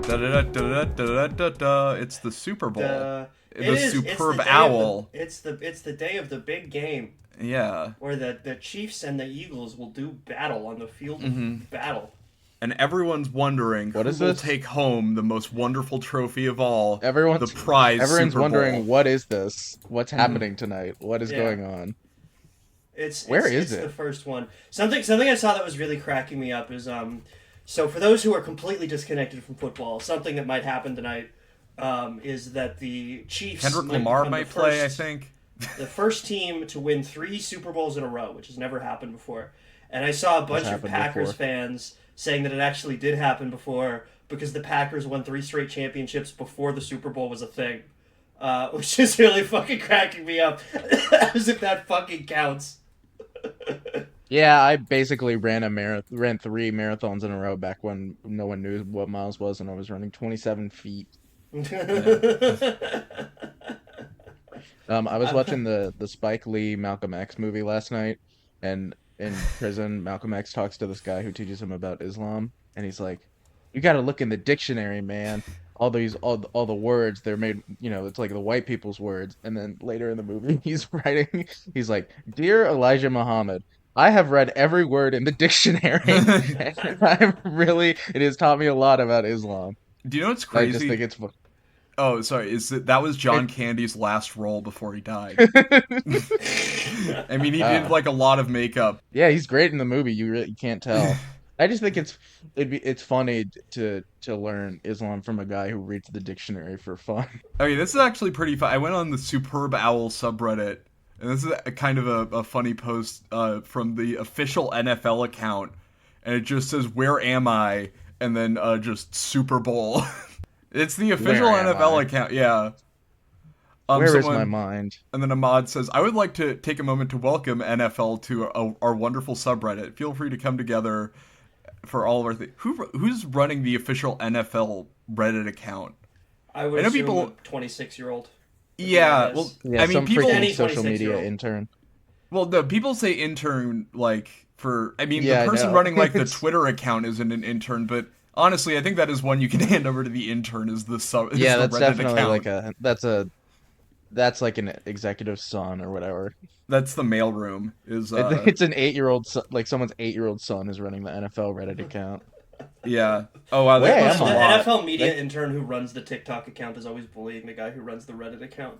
Da-da-da-da-da-da-da-da. It's the Super Bowl. The superb it's owl. It's the day of the big game Yeah. where the Chiefs and the Eagles will do battle on the field of battle. And everyone's wondering What who is will this? take home the most wonderful trophy of all, Everyone's the prize everyone's Super wondering Bowl. what is this? What's happening tonight? What is going on? It's It's the first one. Something I saw that was really cracking me up is so for those who are completely disconnected from football, something that might happen tonight is that the Chiefs Kendrick might Lamar become might the play, I first- think. the first team to win 3 Super Bowls in a row, which has never happened before. And I saw a bunch of happened Packers before. fans saying that it actually did happen before because the Packers won 3 straight championships before the Super Bowl was a thing. Which is really fucking cracking me up. As if that fucking counts. Yeah, I basically ran 3 marathons in a row back when no one knew what miles was, and I was running 27 feet. I was watching the Spike Lee Malcolm X movie last night, and in prison, Malcolm X talks to this guy who teaches him about Islam, and he's like, "You got to look in the dictionary, man. All the words they're made, it's like the white people's words." And then later in the movie, he's like, "Dear Elijah Muhammad, I have read every word in the dictionary. It has taught me a lot about Islam." Do you know what's I crazy? just think it's Oh, sorry. That was John Candy's last role before he died. I mean, he did like a lot of makeup. Yeah, he's great in the movie. You can't tell. I just think it's funny to learn Islam from a guy who reads the dictionary for fun. Okay, this is actually pretty fun. I went on the Superb Owl subreddit, and this is a kind of a funny post from the official NFL account, and it just says, "Where am I?" and then just Super Bowl. It's the official Where am NFL I? account, yeah. Where is my mind? And then Ahmad says, "I would like to take a moment to welcome NFL to our wonderful subreddit. Feel free to come together for all of our who's running the official NFL Reddit account?" I would I know assume people- a 26-year-old. Yeah, well, Yeah, I mean, some people. freaking social 26-year-old. media intern. Well, the people say intern like for. I mean, Yeah, I the person know. running like the Twitter account isn't an intern, but honestly, I think that is one you can hand over to the intern. Is the Yeah, the that's Reddit definitely account. that's like an executive son or whatever. That's the mailroom. Is It's an 8-year-old son, like someone's 8-year-old son is running the NFL Reddit account. yeah. Oh wow, Where that am was a The I? lot. NFL media intern who runs the TikTok account is always bullying the guy who runs the Reddit account.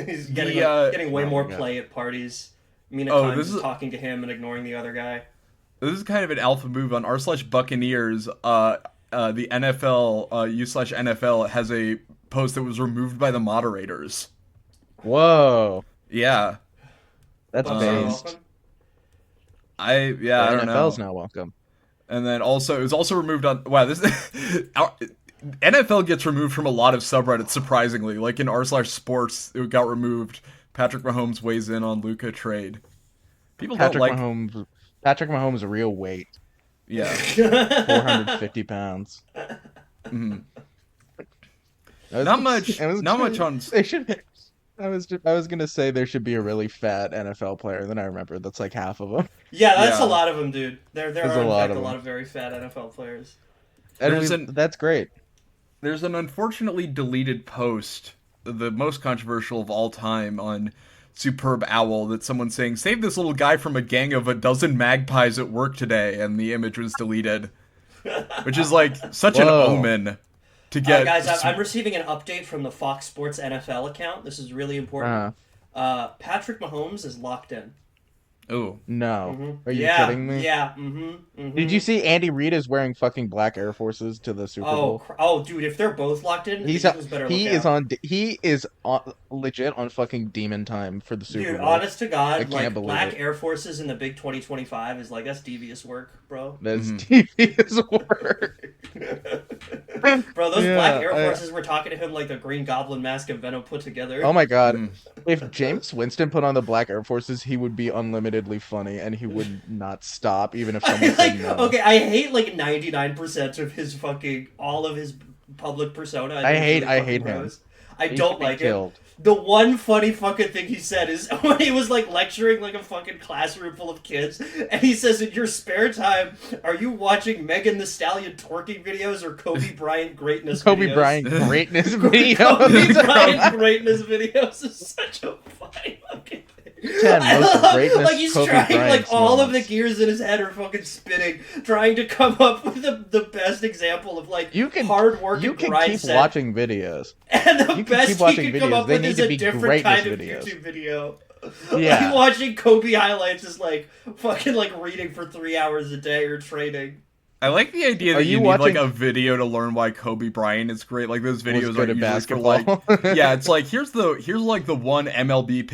He's getting way Oh more my God. play at parties. Mina Oh, Kimes this is is- talking to him and ignoring the other guy. This is kind of an alpha move on r/Buccaneers. The NFL u/NFL has a post that was removed by the moderators. Whoa, Yeah, that's Bucks are based. welcome. I The don't NFL's know. now welcome. And then also it was also removed on. Wow, this our, NFL gets removed from a lot of subreddits surprisingly. Like in r/sports, it got removed. Patrick Mahomes weighs in on Luka trade. People don't like. Patrick Mahomes' real weight, Yeah. 450 pounds. Mhm. Not much. Not much on. They should. I was gonna say there should be a really fat NFL player. Then I remember that's like half of them. Yeah, that's Yeah. a lot of them, dude. There There's are a in lot fact of a them. lot of very fat NFL players. And There's an- that's great. There's an unfortunately deleted post, the most controversial of all time on Superb Owl, that someone's saying, "Save this little guy from a gang of a dozen magpies at work today," and the image was deleted. Which is like such an Whoa. omen to get. Guys, I'm receiving an update from the Fox Sports NFL account. This is really important. Patrick Mahomes is locked in. Ooh. No, are you Yeah, kidding me? Yeah. Did you see Andy Reid is wearing fucking black Air Forces to the Super Bowl? Dude, if they're both locked in, He's the Eagles better he look is out. he is on legit on fucking demon time for the Super Dude, Bowl. honest to God, can't like believe black it. Air Forces in the Big 2025 is like that's devious work, bro. That's devious work. Bro, those Yeah, black Air Forces were talking to him like the Green Goblin mask and Venom put together. Oh my god. Mm. If James Winston put on the black Air Forces, he would be unlimitedly funny and he would not stop even if someone said no. Okay, I hate like 99% of his fucking all of his public persona. I hate think it's really him. fucking gross. I He don't should be like killed. him. The one funny fucking thing he said is when he was like lecturing like a fucking classroom full of kids, and he says, "In your spare time, are you watching Megan Thee Stallion twerking videos or Kobe Bryant greatness Kobe videos?" Bryant greatness video. Kobe Bryant greatness videos is such a funny fucking thing. 10 I most love- greatness like he's Kobe trying, Bryant's like all of the moments. gears in his head are fucking spinning, trying to come up with the best example of like hard work You and can grind keep set. watching videos. And the You can best keep he watching could come videos. up They with need is to a be different kind of greatness videos. YouTube video. Yeah. Like watching Kobe highlights is like fucking like reading for 3 hours a day or training. I like the idea Are that you you need watching- like a video to learn why Kobe Bryant is great. Like those videos good are at usually for basketball. like, yeah, it's like here's like the one MLB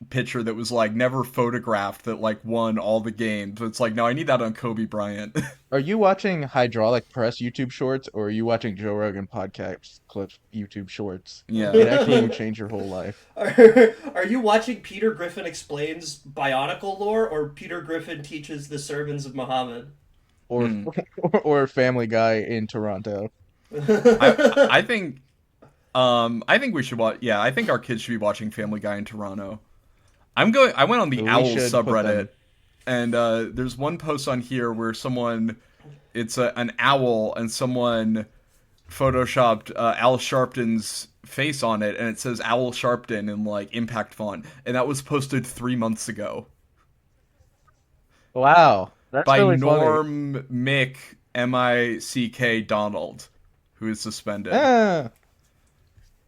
pitcher that was like never photographed that like won all the games. It's like no, I need that on Kobe Bryant. Are you watching Hydraulic Press YouTube Shorts, or are you watching Joe Rogan podcast clips YouTube Shorts? It Yeah, actually will change your whole life. Are you watching Peter Griffin explains Bionicle lore or Peter Griffin teaches the sermons of Muhammad? Or or Family Guy in Toronto. I think we should watch. Yeah, I think our kids should be watching Family Guy in Toronto. I went on the We Owls should put subreddit, them- and there's one post on here where it's an owl, and someone photoshopped Al Sharpton's face on it, and it says Owl Sharpton in like impact font, and that was posted 3 months ago Wow, that's by really funny. Norm Mick Mick Donald, who is suspended. Ah.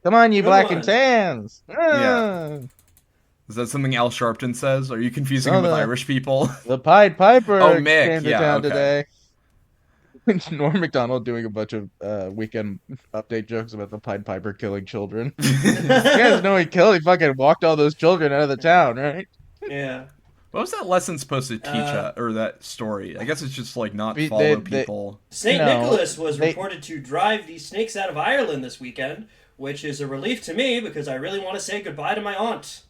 Come on, you Good black one. and tans. Yeah. Is that something Al Sharpton says? Are you confusing No, him with no. Irish people? The Pied Piper Oh, Mick, came to yeah, town okay. today. Norm Macdonald doing a bunch of weekend update jokes about the Pied Piper killing children. You guys know he fucking walked all those children out of the town, right? Yeah. What was that lesson supposed to teach or that story? I guess it's just like not They- follow they- people. St. No, Nicholas was they- reported to drive the snakes out of Ireland this weekend, which is a relief to me because I really want to say goodbye to my aunt.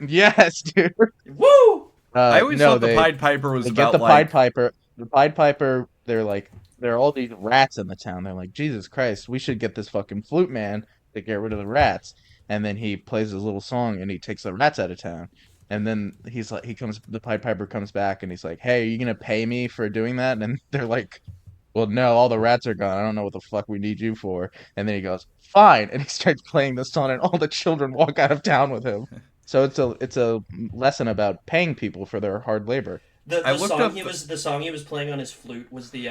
Yes, dude. Woo! I always no, thought the they- Pied Piper was They about get the like Pied Piper. The Pied Piper, there are all these rats in the town. They're like, Jesus Christ, we should get this fucking flute man to get rid of the rats. And then he plays his little song and he takes the rats out of town. And then the Pied Piper comes back and he's like, hey, are you gonna pay me for doing that? And they're like, well, no, all the rats are gone. I don't know what the fuck we need you for. And then he goes, fine. And he starts playing the song and all the children walk out of town with him. So it's a lesson about paying people for their hard labor. I looked up The song he was playing on his flute was the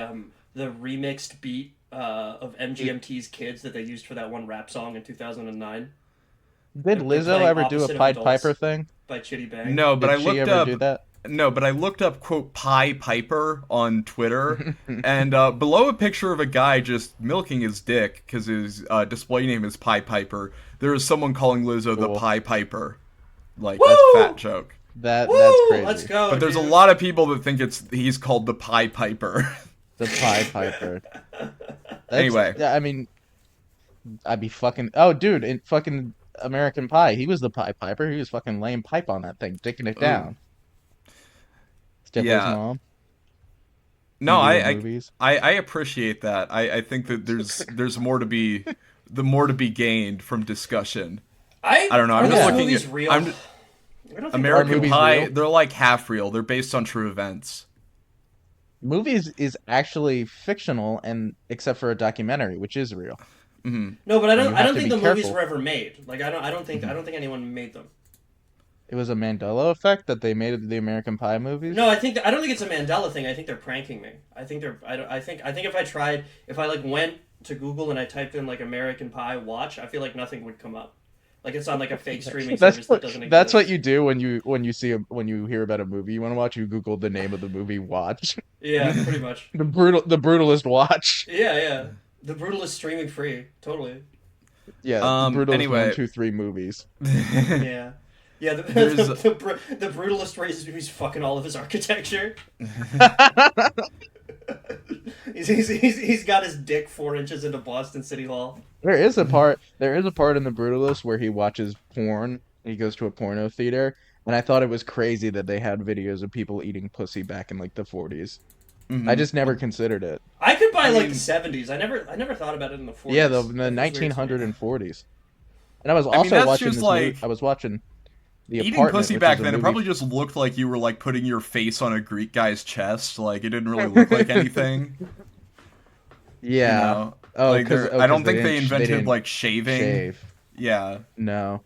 remixed beat of MGMT's Kids that they used for that one rap song in 2009 Did They're Lizzo playing ever do opposite a of Pied adults. Piper thing? by Chitty Bang. no, but Did I she looked ever up do that? no, but I looked up quote Pie Piper on Twitter, and below a picture of a guy just milking his dick because his display name is Pie Piper, there is someone calling Lizzo the Cool. Pie Piper. Like Woo! that's a fat joke. That's Woo! crazy. Let's go. But there's a dude. lot of people that think he's called the Pie Piper. The Pied Piper. Anyway. Yeah, I mean, I'd be fucking. Oh, dude, in fucking American Pie, he was the Pied Piper. He was fucking laying pipe on that thing, dicking it down. Stifler's Yeah. mom. No, Doing movies. I appreciate that. I think that there's more to be gained from discussion. I don't know. I'm are just those looking movies at real. I'm, I don't think American movies Pie. real? They're like half real. They're based on true events. Movies is actually fictional, and except for a documentary, which is real. No, but I You don't. I have don't to think be the movies careful. were ever made. Like I don't think anyone made them. It was a Mandela effect that they made the American Pie movies. No, I don't think it's a Mandela thing. I think they're pranking me. I think they're. I think if I like went to Google and I typed in like American Pie watch, I feel like nothing would come up. Like it's on like a fake streaming service that doesn't exist. That's what you do when you hear about a movie you want to watch. You Google the name of the movie. Watch Yeah, pretty much. the brutalist watch. Yeah. The Brutal is streaming free. Totally. Yeah, the brutalist Anyway. 1, 2, 3 movies. Yeah. Yeah, There's the Brutalist raises he's fucking all of his architecture. He's got his dick 4 inches into Boston City Hall. There is a part in the Brutalist where he watches porn. He goes to a porno theater, and I thought it was crazy that they had videos of people eating pussy back in like the 40s. I just never considered it. I could buy like mean- the 70s. I never thought about it in the 40s. Yeah, the That was weird to me. 1940s. And I was I mean, also that's watching just this movie. like I was watching The eating Apartment, pussy which back is a then. It movie. probably just looked like you were like putting your face on a Greek guy's chest. Like it didn't really look like anything. You Yeah. know, like there. I don't They think they didn't they invented didn't like shaving. shave. Yeah. No.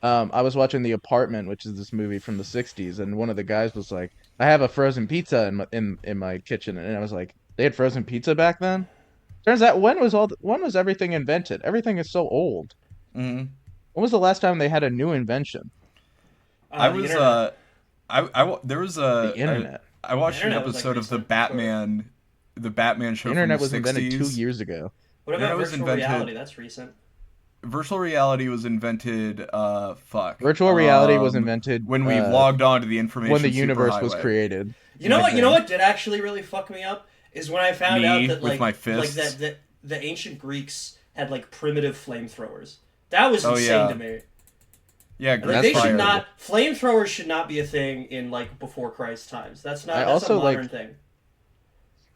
I was watching The Apartment, which is this movie from the '60s, and one of the guys was like, "I have a frozen pizza in my kitchen," and I was like, "They had frozen pizza back then?" Turns out when was everything invented? Everything is so old. Hmm. When was the last time they had a new invention? I The was internet. there was The internet. I The watched an internet was like episode of recent, sort of. The Batman The show from the internet was invented 2 '60s. years ago. What about Internet was virtual reality? invented. That's recent. Virtual reality was invented. Fuck. Virtual reality was invented When we logged on to the when the information universe was superhighway. created. You know what? You know Exactly. what did actually really fuck me up is when I found out Me that with my like fists. that the ancient Greeks had like primitive flamethrowers. That was Oh insane yeah, to me. yeah. Like Greek That's they should fire. not flamethrowers should not be a thing in like before Christ times. I That's a also modern like thing.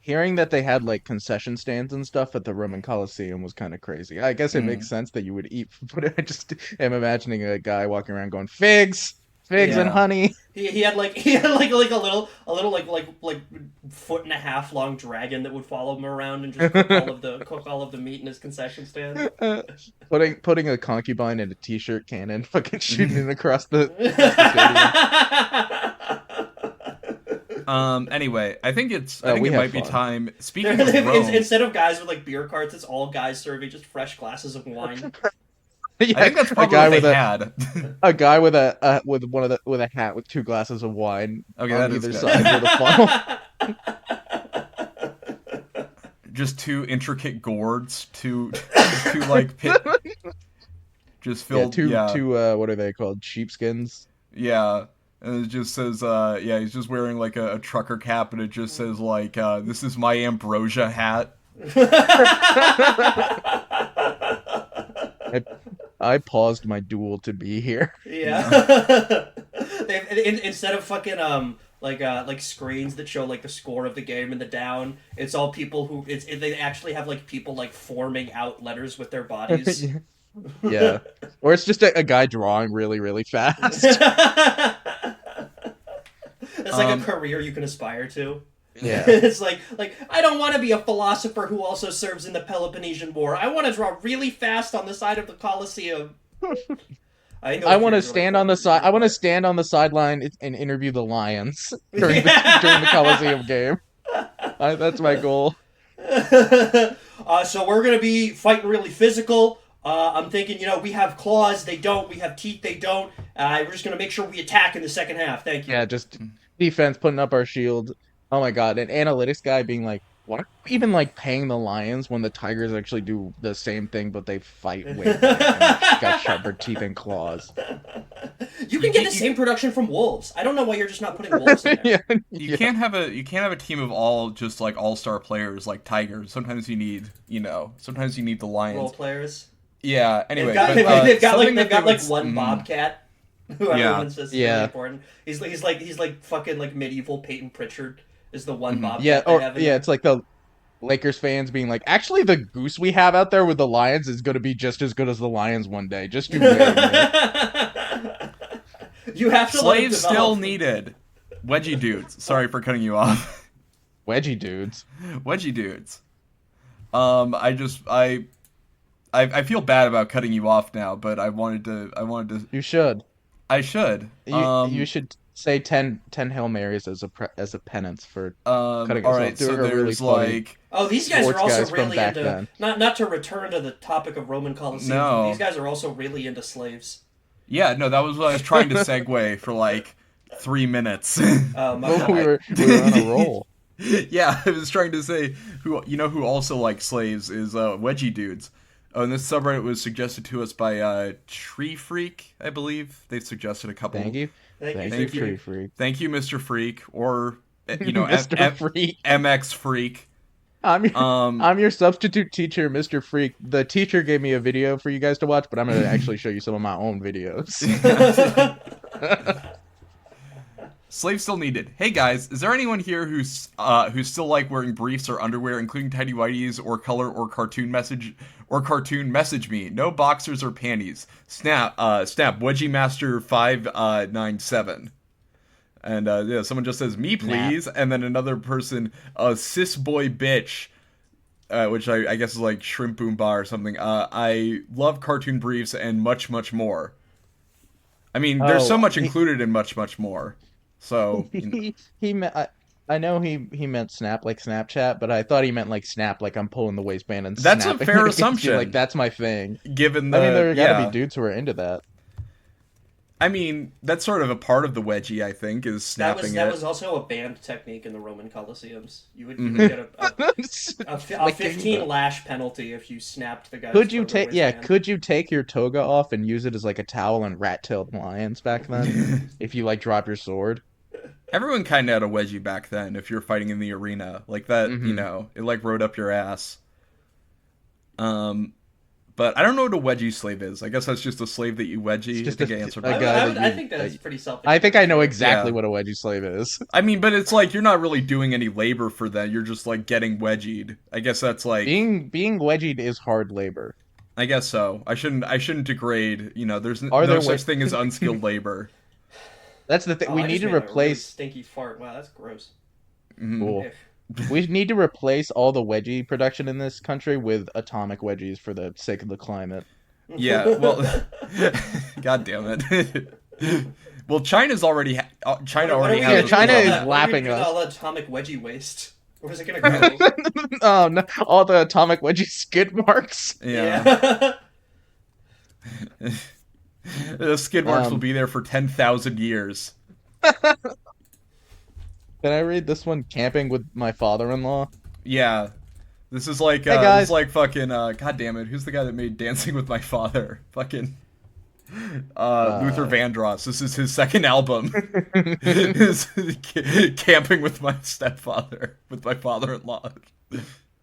hearing that they had like concession stands and stuff at the Roman Colosseum was kind of crazy. I guess it makes Mm. sense that you would eat, but I just am imagining a guy walking around going figs, figs and Yeah. Yeah. honey. He had like he had like a little like foot and a half long dragon that would follow him around and just cook all of the meat in his concession stand. Putting a concubine in a t-shirt cannon, fucking shooting it across the stadium. Anyway, I think I think We it have might be fun. time. Speaking of Rome, Instead of guys with like beer carts, it's all guys serving just fresh glasses of wine. Yeah, I think that's a probably guy what with they a had. a guy with a with one of the with a hat with 2 glasses of wine Okay, on that is either good. side with a funnel. Just two intricate gourds, two like pit, just Yeah, filled. two what are they called? Sheepskins. Yeah. And it just says, yeah, he's just wearing like a trucker cap, and it just says like, "This is my ambrosia hat." I, I paused my duel to be here. Yeah. Instead of fucking like screens that show like the score of the game and the down, it's all people who they actually have like people like forming out letters with their bodies. Yeah. Or it's just a guy drawing really, really fast. It's like a career you can aspire to. Yeah. It's like I don't want to be a philosopher who also serves in the Peloponnesian War. I want to draw really fast on the side of the Colosseum. I want to stand on the side. I want to stand on the sideline and interview the Lions during the Coliseum game. That's my goal. So we're gonna be fighting really physical. I'm thinking, we have claws, they don't. We have teeth, they don't. We're just gonna make sure we attack in the second half. Thank you. Yeah, just defense, putting up our shield. Oh my god, an analytics guy being like, "Why are you even like paying the Lions when the Tigers actually do the same thing, but they fight way back and got sharper teeth and claws?" You can get the same production from wolves. I don't know why you're just not putting wolves in there. Yeah, You can't have a team of all just like all-star players like Tigers. Sometimes you need the Lions. Role players. Yeah. Anyway, They've got something that they like would- one bobcat. Who Yeah. everyone says is really important. He's like fucking like medieval Peyton Pritchard is the one bobcat. yeah, they or have in yeah, there. it's like the Lakers fans being like, "Actually, the goose we have out there with the Lions is going to be just as good as the Lions one day." Just you wait a minute. You have to let him Slaves develop. still needed. WedgieDudes. Sorry for cutting you off. WedgieDudes. WedgieDudes. I feel bad about cutting you off now, but I wanted to. You should. I should. You should say 10 Hail Marys as a penance for cutting all us right. off. So Doing a really there's funny- like. Oh, these guys are sports also guys from really back into then. not to return to the topic of Roman Colosseum. No. These guys are also really into slaves. Yeah, no, that was what I was trying to segue for like 3 minutes. Oh my Oh, god. we were on a roll. Yeah, I was trying to say who also likes slaves is WedgieDudes. Oh, and this subreddit was suggested to us by Tree Freak, I believe. They've suggested a couple. Thank you. Thank Thank you. you, Tree Freak. Thank you, Mr. Freak, or Mr. Freak. MX Freak. I'm your substitute teacher, Mr. Freak. The teacher gave me a video for you guys to watch, but I'm going to actually show you some of my own videos. Slave still needed. Hey guys, is there anyone here who's still like wearing briefs or underwear, including tidy whities or color or cartoon message message me? No boxers or panties. Snap Wedgie Master 597. And yeah, someone just says me please, and then another person, cis boy bitch, which I guess is like Shrimp Boom Bar or something. I love cartoon briefs and much more. I mean, there's so much included in much more. So he meant I know he meant snap like Snapchat, but I thought he meant like snap like I'm pulling the waistband and that's a snapping fair it against you. assumption. Like that's my thing. Given the, I mean, there gotta be dudes who are into that. I mean, that's sort of a part of the wedgie, I think, is snapping that it. was also a banned technique in the Roman Colosseums. You would get a 15 lash penalty if you snapped the guy's Could you take? Yeah, could you take your toga off and use it as like a towel in rat-tailed lions back then? If you like drop your sword. Everyone kind of had a wedgie back then. If you're fighting in the arena like that, you know, it like rode up your ass. But I don't know what a wedgie slave is. I guess that's just a slave that you wedgie. Just to answer I think that's pretty self-explanatory. I think I know exactly what a wedgie slave is. I mean, but it's like you're not really doing any labor for that. You're just like getting wedgied. I guess that's like being wedgied is hard labor. I guess so. I shouldn't degrade. You know, there's no such thing as unskilled labor. That's the thing. We need to replace stinky fart. Wow, that's gross. Cool. We need to replace all the wedgie production in this country with atomic wedgies for the sake of the climate. Yeah, well, God damn it. Well, China's already China already has. Yeah, China is lapping us. All atomic wedgie waste. Where's it gonna go? Oh no! All the atomic wedgie skid marks. Yeah. The skid marks will be there for 10,000 years. Can I read this one? Camping with my father-in-law. Yeah, this is like hey guys. This is like fucking God damn it! Who's the guy that made Dancing with My Father? Fucking Luther Vandross. This is his second album. Is Camping with My Stepfather, with my father-in-law.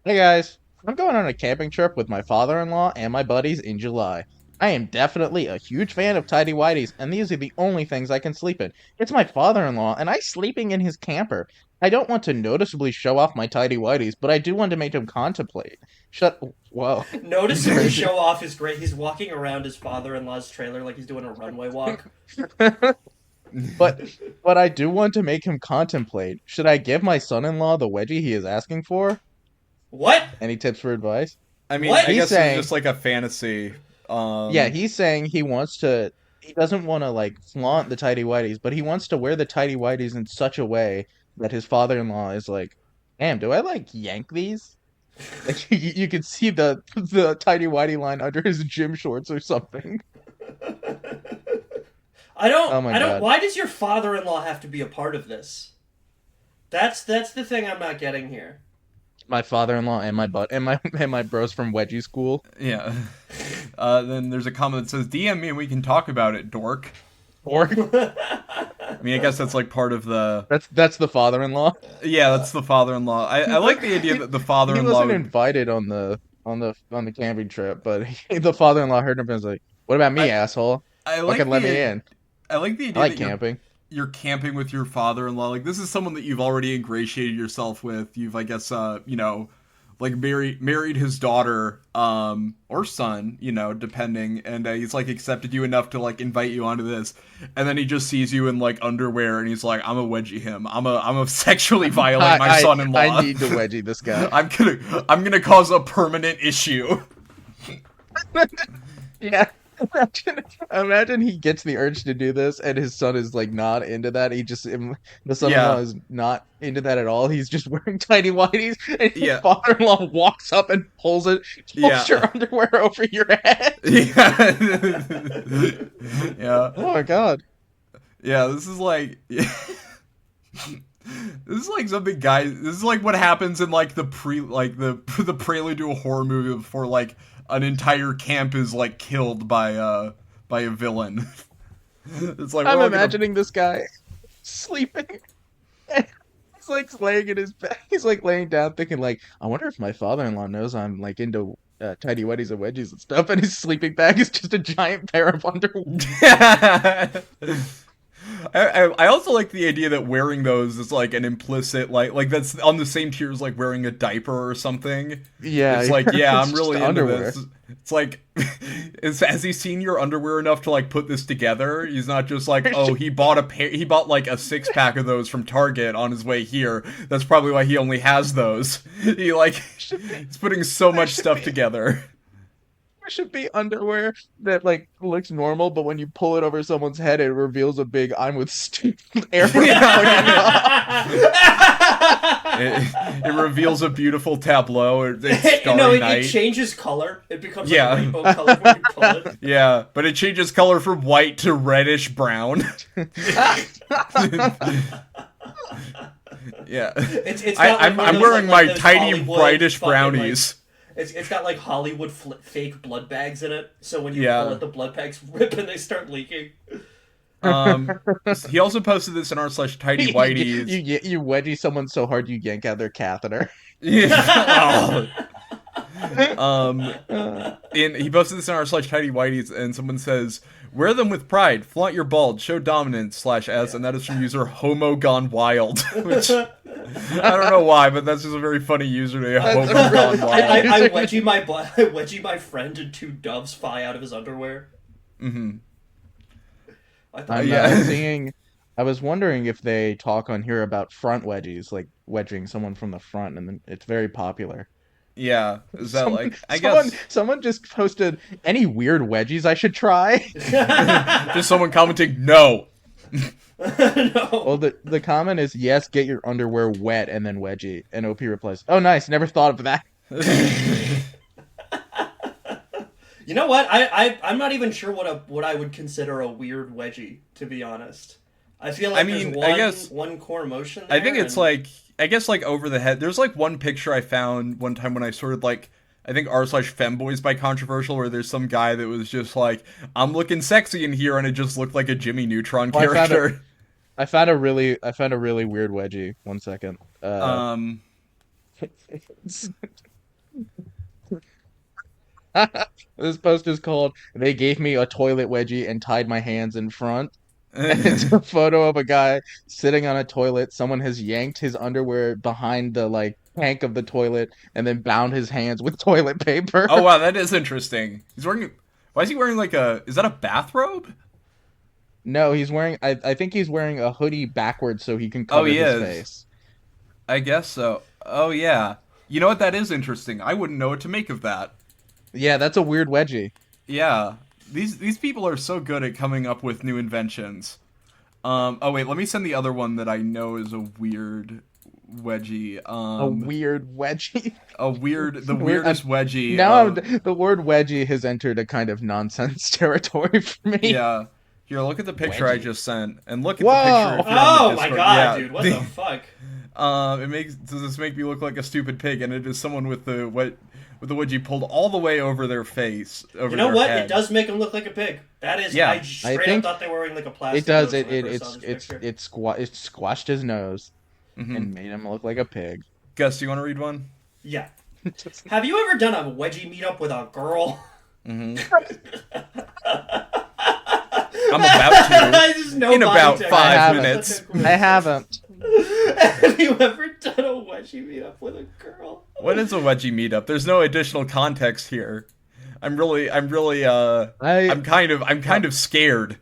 Hey guys, I'm going on a camping trip with my father-in-law and my buddies in July. I am definitely a huge fan of tidy whities, and these are the only things I can sleep in. It's my father-in-law, and I'm sleeping in his camper. I don't want to noticeably show off my tidy whities, but I do want to make him contemplate. Whoa. Noticeably show off is great. He's walking around his father-in-law's trailer like he's doing a runway walk. But I do want to make him contemplate. Should I give my son-in-law the wedgie he is asking for? What? Any tips for advice? I mean, What? I guess it's just like a fantasy. Yeah, he's saying he doesn't want to like flaunt the tidy whities, but he wants to wear the tidy whities in such a way that his father-in-law is like, damn, do I like yank these? Like you can see the tidy whitey line under his gym shorts or something. I don't. Oh my God. Why does your father-in-law have to be a part of this? That's the thing I'm not getting here. My father-in-law and my bros from wedgie school. Yeah. Then there's a comment that says, "DM me and we can talk about it, dork." Or I mean, I guess that's like part of the. That's the father-in-law. Yeah, that's the father-in-law. I like the idea that the father-in-law. He wasn't invited on the camping trip, but the father-in-law heard him and was like, "What about me, asshole? Fucking let me in." I like the idea. I like camping. You're camping with your father-in-law. Like, this is someone that you've already ingratiated yourself with. You've, I guess, you know, like married his daughter, or son, you know, depending, and he's like accepted you enough to like invite you onto this, and then he just sees you in like underwear, and he's like, "I'm a wedgie him. I'm a sexually violate my son-in-law. I need to wedgie this guy. I'm gonna cause a permanent issue." Yeah. Imagine he gets the urge to do this, and his son is like not into that. The son-in-law is not into that at all. He's just wearing tiny whities, and his father-in-law walks up and pulls your underwear over your head. Yeah. Yeah. Oh my God. Yeah, this is like. This is like something, guys. This is like what happens in like the prelude to a horror movie before like an entire camp is like killed by a villain. It's like I'm imagining this guy sleeping. He's like laying in his bed. He's like laying down, thinking like, I wonder if my father-in-law knows I'm like into tidy whities and wedgies and stuff. And his sleeping bag is just a giant pair of underwear. I also like the idea that wearing those is like an implicit like that's on the same tier as like wearing a diaper or something. Yeah, It's like, yeah, it's I'm just really into underwear. this. It's like, has he seen your underwear enough to like put this together? He's not just like, oh, he bought like a 6-pack of those from Target on his way here. That's probably why he only has those. He like, Should be, he's putting so there much should stuff be together. there should be underwear that like looks normal, but when you pull it over someone's head, it reveals a big "I'm with Stu" arrow pointing up. It reveals a beautiful tableau. It's No, Starry it Night. changes color. It becomes like Yeah. rainbow color when you pull it. Yeah, but it changes color from white to reddish brown. Yeah. It's got, like, one of I'm those, wearing like my those tiny Hollywood brightish fucking, brownies. it's got like Hollywood fake blood bags in it, so when you Yeah. pull it, the blood bags rip and they start leaking. He also posted this in r/tidy you, whiteys. you wedgie someone so hard you yank out their catheter. Yeah. Uh, He posted this in r/tidy whiteys, and someone says, "Wear them with pride, flaunt your bulge, show dominance /s," and that is from user Homo Gone Wild, which I don't know why, but that's just a very funny username. Homo Gone Wild. I wedgie my friend and 2 doves fly out of his underwear. Mm-hmm. I thought, I'm Yeah. I was wondering if they talk on here about front wedgies, like wedging someone from the front, and then it's very popular. Yeah, is that like? I Someone, guess someone just posted any weird wedgies I should try. just someone commenting, "No." no. Well, the comment is yes, get your underwear wet and then wedgie. And OP replies, "Oh, nice, never thought of that." You know what? I'm not even sure what I would consider a weird wedgie, to be honest. I feel like I mean, there's I guess one core motion there. I think it's and- like I guess like over the head. There's like one picture I found one time when I sorted like I think r/femboys by controversial where there's some guy that was just like I'm looking sexy in here and it just looked like a Jimmy Neutron Well, character. I found a really weird wedgie. One second. Um, This post is called "They gave me a toilet wedgie and tied my hands in front." It's a photo of a guy sitting on a toilet. Someone has yanked his underwear behind the like tank of the toilet and then bound his hands with toilet paper. oh wow, that is interesting. He's wearing. Why is he wearing like a? Is that a bathrobe? No, he's wearing I think he's wearing a hoodie backwards so he can Oh, cover he his is. face. I guess so. Oh yeah. You know what? That is interesting. I wouldn't know what to make of that. Yeah, that's a weird wedgie. Yeah. These people are so good at coming up with new inventions. Oh wait, let me send the other one that I know is a weird wedgie. A weird wedgie. The Weird- weirdest wedgie. Now the word wedgie has entered a kind of nonsense territory for me. Yeah. Here, look at the picture I Wedgie. just sent, and look at Whoa! the picture. If you're on Oh the my Discord. god, Yeah. dude! What the fuck? Does this make me look like a stupid pig? And it is someone with the wedgie pulled all the way over their face, over You know their what? head. It does make him look like a pig. That is, Yeah. I straight up think thought they were wearing like a plastic. It does. nose It when I it first saw it's this picture. it squashed his nose Mhm. and made him look like a pig. Gus, do you want to read one? Yeah. Have you ever done a wedgie meetup with a girl? Mm-hmm. I'm about to. I just know In body about text. 5 haven't. minutes. I haven't. Have you ever done a wedgie meetup with a girl? What is a wedgie meetup? There's no additional context here. I'm kind of scared.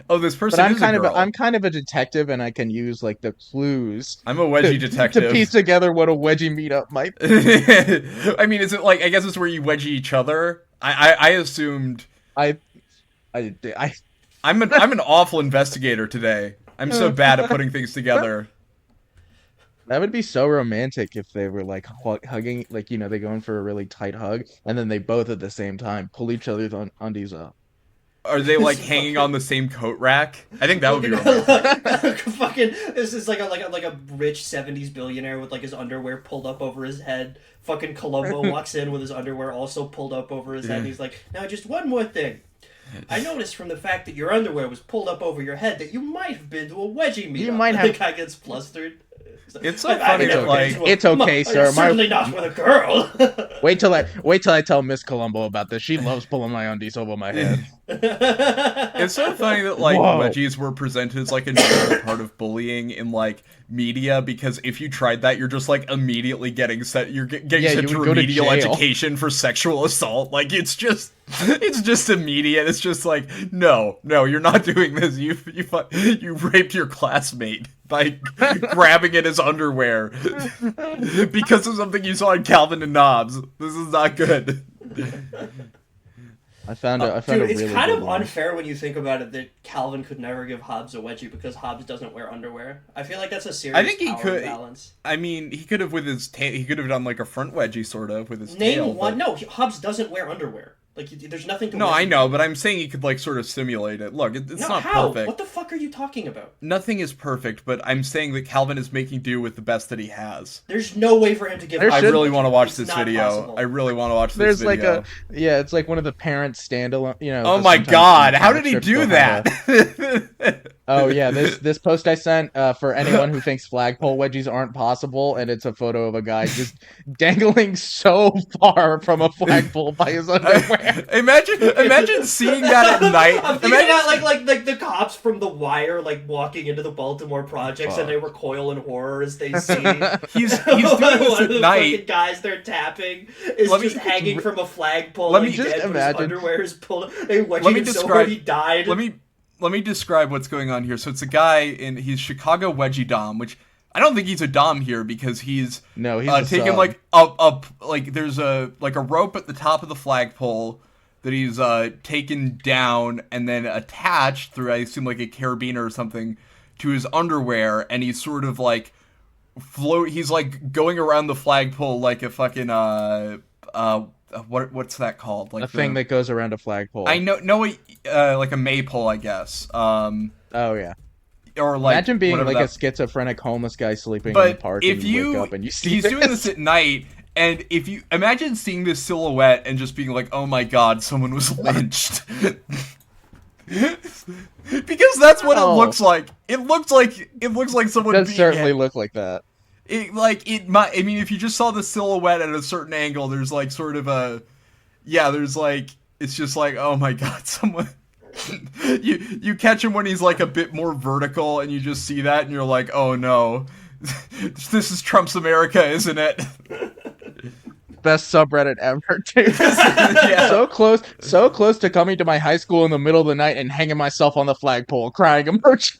Oh, this person But I'm is kind a girl. I'm kind of a detective, and I can use like the clues I'm a wedgie to detective. piece together what a wedgie meetup might be. I mean, is it like I guess it's where you wedgie each other? I assumed I I'm an awful investigator today. I'm so bad at putting things together. That would be so romantic if they were like hugging, like they go in for a really tight hug, and then they both at the same time pull each other's undies up. Are they like hanging on the same coat rack? I think that would be romantic. Fucking, this is like a rich '70s billionaire with like his underwear pulled up over his head. Fucking Columbo walks in with his underwear also pulled up over his head. And he's like, "Now, just one more thing. I noticed from the fact that your underwear was pulled up over your head that you might have been to a wedgie meetup." You might And have- The guy gets flustered. It's so funny that, like, it's okay, sir. Certainly not with a girl. Wait till I tell Miss Columbo about this. She loves pulling my undies over my head. It's so funny that, like, Whoa. wedgies were presented as, like, a normal part of bullying in, like, media, because if you tried that, you're just, like, immediately getting sent you to would go to remedial jail. education for sexual assault. Like, it's just immediate. It's just like, no, you're not doing this. You raped your classmate by grabbing at his underwear because of something you saw in Calvin and Knobs. This is not good. I found a Dude, really it's kind good of one. unfair when you think about it that Calvin could never give Hobbs a wedgie because Hobbs doesn't wear underwear. I feel like that's a serious I think he power could. imbalance. I mean, he could have with his tail. He could have done like a front wedgie, sort of, with his Name tail. one. but- No, Hobbs doesn't wear underwear. Like, there's nothing to. No, wedgie. I know, but I'm saying he could like sort of simulate it. Look, it's No, not how? perfect. What the fuck are you talking about? Nothing is perfect, but I'm saying that Calvin is making do with the best that he has. There's no way for him to give. There I should- really want to watch It's this not video. possible. I really want to watch this There's video. like it's like one of the parents standalone. You know. Oh the my sometimes god! the How comic did he strips do will have that? Oh yeah, this post I sent for anyone who thinks flagpole wedgies aren't possible, and it's a photo of a guy just dangling so far from a flagpole by his underwear. Imagine seeing that at night. I'm thinking Imagine about like the cops from The Wire, like walking into the Baltimore projects, and they recoil in horror as they see he's doing one this of at the night. fucking guys they're tapping is Let me- just hanging from a flagpole. let like me just dead, but his imagine- underwear is pulled. They wedged Let me him so describe- hard he died. Let me describe what's going on here. So it's a guy he's Chicago Wedgie Dom, which I don't think he's a Dom here because he's No, he's a taken sub. like up like there's a rope at the top of the flagpole that he's taken down and then attached through, I assume, like a carabiner or something to his underwear, and he's sort of like he's like going around the flagpole like a fucking what's that called? Like A thing that goes around a flagpole. I know like a maypole, I guess. Oh yeah. Or like Imagine being whatever like a that- schizophrenic homeless guy sleeping in the But park if and you you wake up and you see he's doing this at night, and if you imagine seeing this silhouette and just being like, oh my god, someone was lynched. Because that's what it Oh. looks like. It looks like someone does being certainly look like that. it might. I mean, if you just saw the silhouette at a certain angle, there's like sort of a there's like it's just like, oh my god, someone. You catch him when he's like a bit more vertical, and you just see that, and you're like, oh no, this is Trump's America, isn't it? Best subreddit ever, dude. Yeah. So close to coming to my high school in the middle of the night and hanging myself on the flagpole, crying emoji.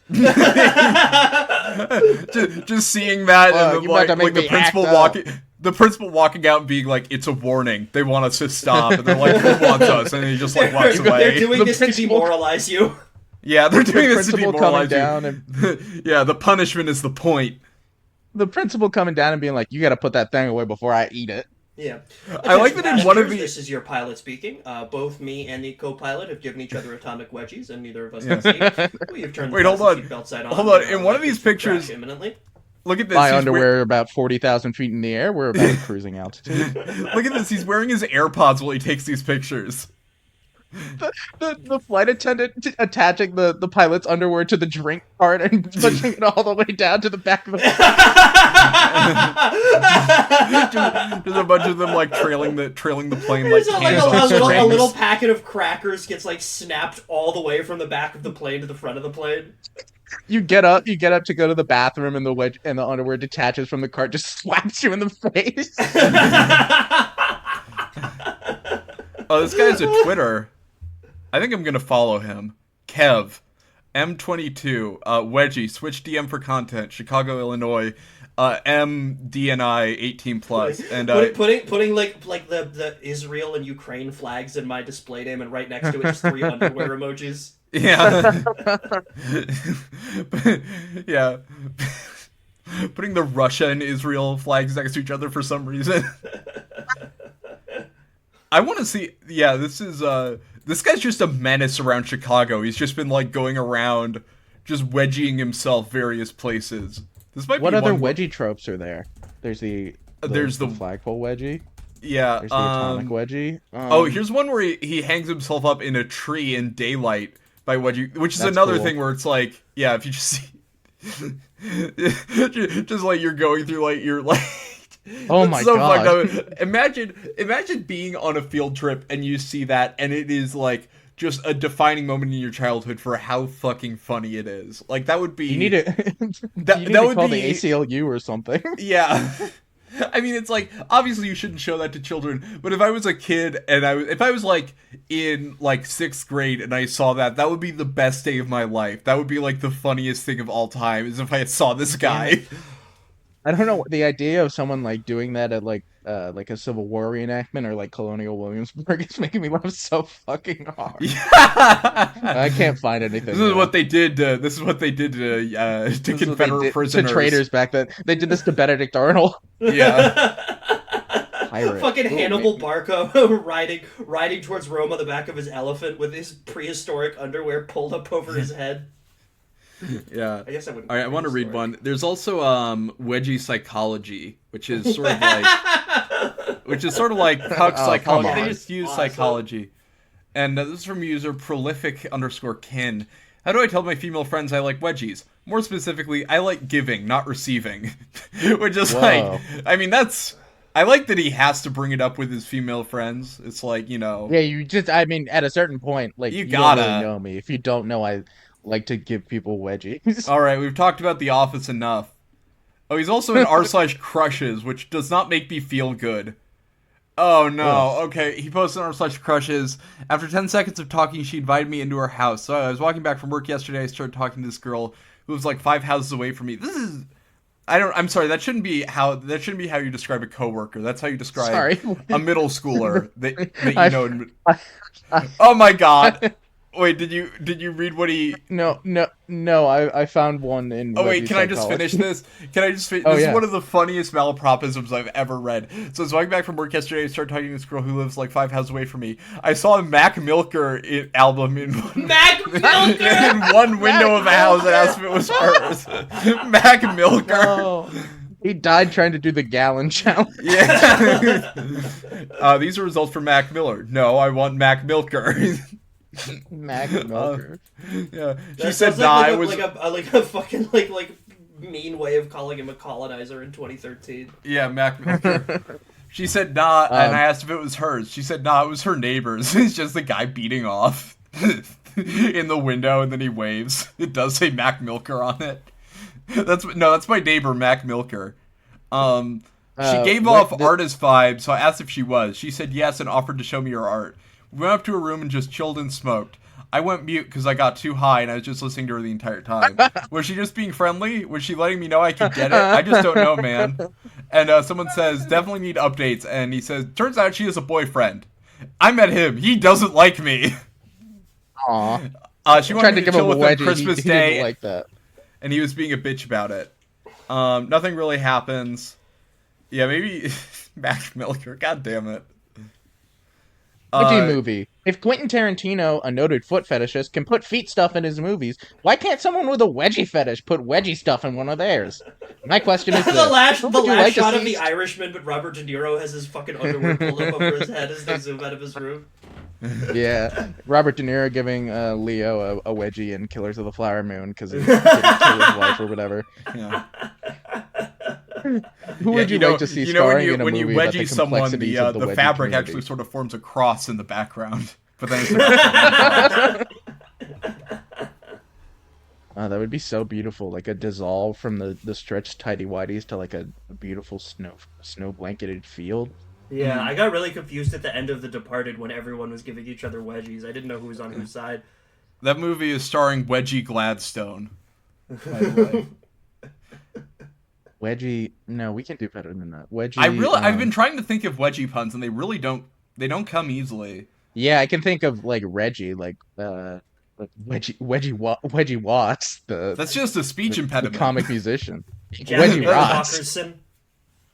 just seeing that, Well, and then, you about to make the me principal act up. walking out and being like, it's a warning. They want us to stop. And they're like, who wants us? And he just like walks They're away. doing The this to principal- demoralize you. Yeah, they're doing The this to principal coming demoralize down you. Yeah, the punishment is the point. The principal coming down and being like, "You got to put that thing away before I eat it." Yeah. I like that in one of the- This is your pilot speaking. Both me and the co-pilot have given each other atomic wedgies, and neither of us can see. We have turned the Wait, hold on. seatbelt side on. Hold on. We In are one of likely these to crash pictures- imminently. Look at this. My he's underwear are about 40,000 feet in the air. We're about cruising altitude. Look at this. He's wearing his AirPods while he takes these pictures. The flight attendant attaching the pilot's underwear to the drink part and pushing it all the way down to the back of the There's a bunch of them like trailing the plane like There's like hands on a strings. little packet of crackers gets like snapped all the way from the back of the plane to the front of the plane. You get up to go to the bathroom, and the underwear detaches from the cart, just slaps you in the face. Oh, this guy's a Twitter. I think I'm gonna follow him. Kev, M22, Wedgie, switch DM for content, Chicago, Illinois, MDNI 18 plus, and putting like the Israel and Ukraine flags in my display name, and right next to it just 3 underwear emojis. yeah, yeah, putting the Russia and Israel flags next to each other for some reason. I want to see. Yeah, this guy's just a menace around Chicago. He's just been like going around, just wedging himself various places. This might What be other one. wedgie tropes are there? There's the There's the- flagpole wedgie. Yeah. There's the atomic wedgie. Oh, here's one where he hangs himself up in a tree in daylight by wedgie, which is That's another cool. thing where it's like, yeah, if you just see, Just like you're going through like you're like Oh that's my so fucked god. up. Imagine being on a field trip and you see that and it is like just a defining moment in your childhood for how fucking funny it is. Like that would You need be to you need that to would call the be ACLU or something. yeah. I mean, it's like obviously you shouldn't show that to children, but if I was a kid and if I was like in like 6th grade and I saw that, that would be the best day of my life. That would be like the funniest thing of all time is if I saw this Damn it. guy. I don't know, the idea of someone like doing that at like a Civil War reenactment or like Colonial Williamsburg is making me laugh so fucking hard. I Yeah. can't find This anything is now. what they did. This is what they did to This is what they Confederate did to prisoners. traitors back then. They did this to Benedict Arnold. Yeah. Pirate. Fucking Ooh, Hannibal Barca riding towards Rome on the back of his elephant with his prehistoric underwear pulled up over his head. Yeah. I guess I wouldn't. All right, I want to read prehistoric. one. There's also Wedgie psychology, which is sort of like Huck Oh, come psychology. They on. just use Awesome. psychology. And this is from user prolific_kin. How do I tell my female friends I like wedgies? More specifically, I like giving, not receiving. Which is Whoa. like, I mean, that's. I like that he has to bring it up with his female friends. It's like, you know. Yeah, you just, I mean, at a certain point, like, You you don't really gotta. know me. If you don't know, I like to give people wedgies. Alright, we've talked about The Office enough. Oh, he's also in r/crushes, which does not make me feel good. Oh no, Ugh. okay, he posted r/crushes. After 10 seconds of talking, she invited me into her house. So I was walking back from work yesterday, I started talking to this girl who was like 5 houses away from me. I'm sorry, that shouldn't be how you describe a coworker. That's how you describe Sorry. a middle schooler that you I- know. I- Oh my god. Wait, did you read what he no, I found one in Oh wait, wedgie can I just psychology. finish this? Can I just finish? Oh, This yeah. is one of the funniest malapropisms I've ever read. So I was walking back from work yesterday. I started talking to this girl who lives like 5 houses away from me. I saw a Mac Milker album in one, Mac Milker! in one window of a house and asked if it was hers. Mac Milker. No. He died trying to do the gallon challenge. Yeah. These are results from Mac Miller. No, I want Mac Milker. Mac Milker. Yeah. She That said, sounds "Nah, like it was." like a fucking like mean way of calling him a colonizer in 2013. Yeah, Mac Milker. She said nah, and I asked if it was hers. She said nah, it was her neighbor's. It's just the guy beating off in the window, and then he waves. It does say Mac Milker on it. That's my neighbor, Mac Milker. She gave off artist vibes, so I asked if she was. She said yes and offered to show me her art. We went up to her room and just chilled and smoked. I went mute because I got too high and I was just listening to her the entire time. Was she just being friendly? Was she letting me know I could get it? I just don't know, man. And someone says, definitely need updates. And he says, turns out she has a boyfriend. I met him. He doesn't like me. Aw. She Tried wanted to me to give him chill a with him wedgie. Christmas He Day. didn't like that. And he was being a bitch about it. Nothing really happens. Yeah, maybe Mac Milker. God damn it. Wedgie movie. If Quentin Tarantino, a noted foot fetishist, can put feet stuff in his movies, why can't someone with a wedgie fetish put wedgie stuff in one of theirs? My question is the this. last Would you like to shot of see- The Irishman, but Robert De Niro has his fucking underwear pulled up over his head as they zoom out of his room. Yeah, Robert De Niro giving Leo a wedgie in Killers of the Flower Moon because he didn't kill his wife or whatever. Yeah. Who would you like to see when starring you, in a when you movie about the wedgie someone, complexities the of the wedgie fabric community? actually sort of forms a cross in the background. But then it's like, That would be so beautiful, like a dissolve from the stretched tidy whities to like a beautiful snow blanketed field. Yeah, I got really confused at the end of The Departed when everyone was giving each other wedgies. I didn't know who was on whose side. that movie is starring Wedgie Gladstone. By the way. Wedgie, no, we can do better than that. Wedgie. I've been trying to think of wedgie puns, and they really don't come easily. Yeah, I can think of like Reggie, like Wedgie Watts, That's just a speech the impediment. comic musician. Jasmine Wedgie Watts. Walkerson.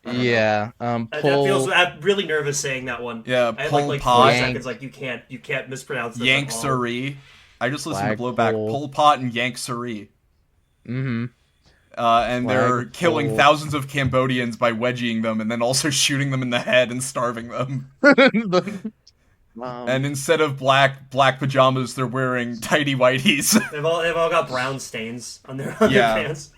Yeah, That feels. I'm really nervous saying that one. Yeah, I had Pol like Pot. 4 seconds. Like you can't mispronounce this. Yank at all. Suri. I just listened to Blowback. Flagpole. Pol Pot and Yank Suri. Mm-hmm. And they're Flagpole. killing thousands of Cambodians by wedgieing them and then also shooting them in the head and starving them. And instead of black pajamas, they're wearing tidy whities. They've all got brown stains on their pants.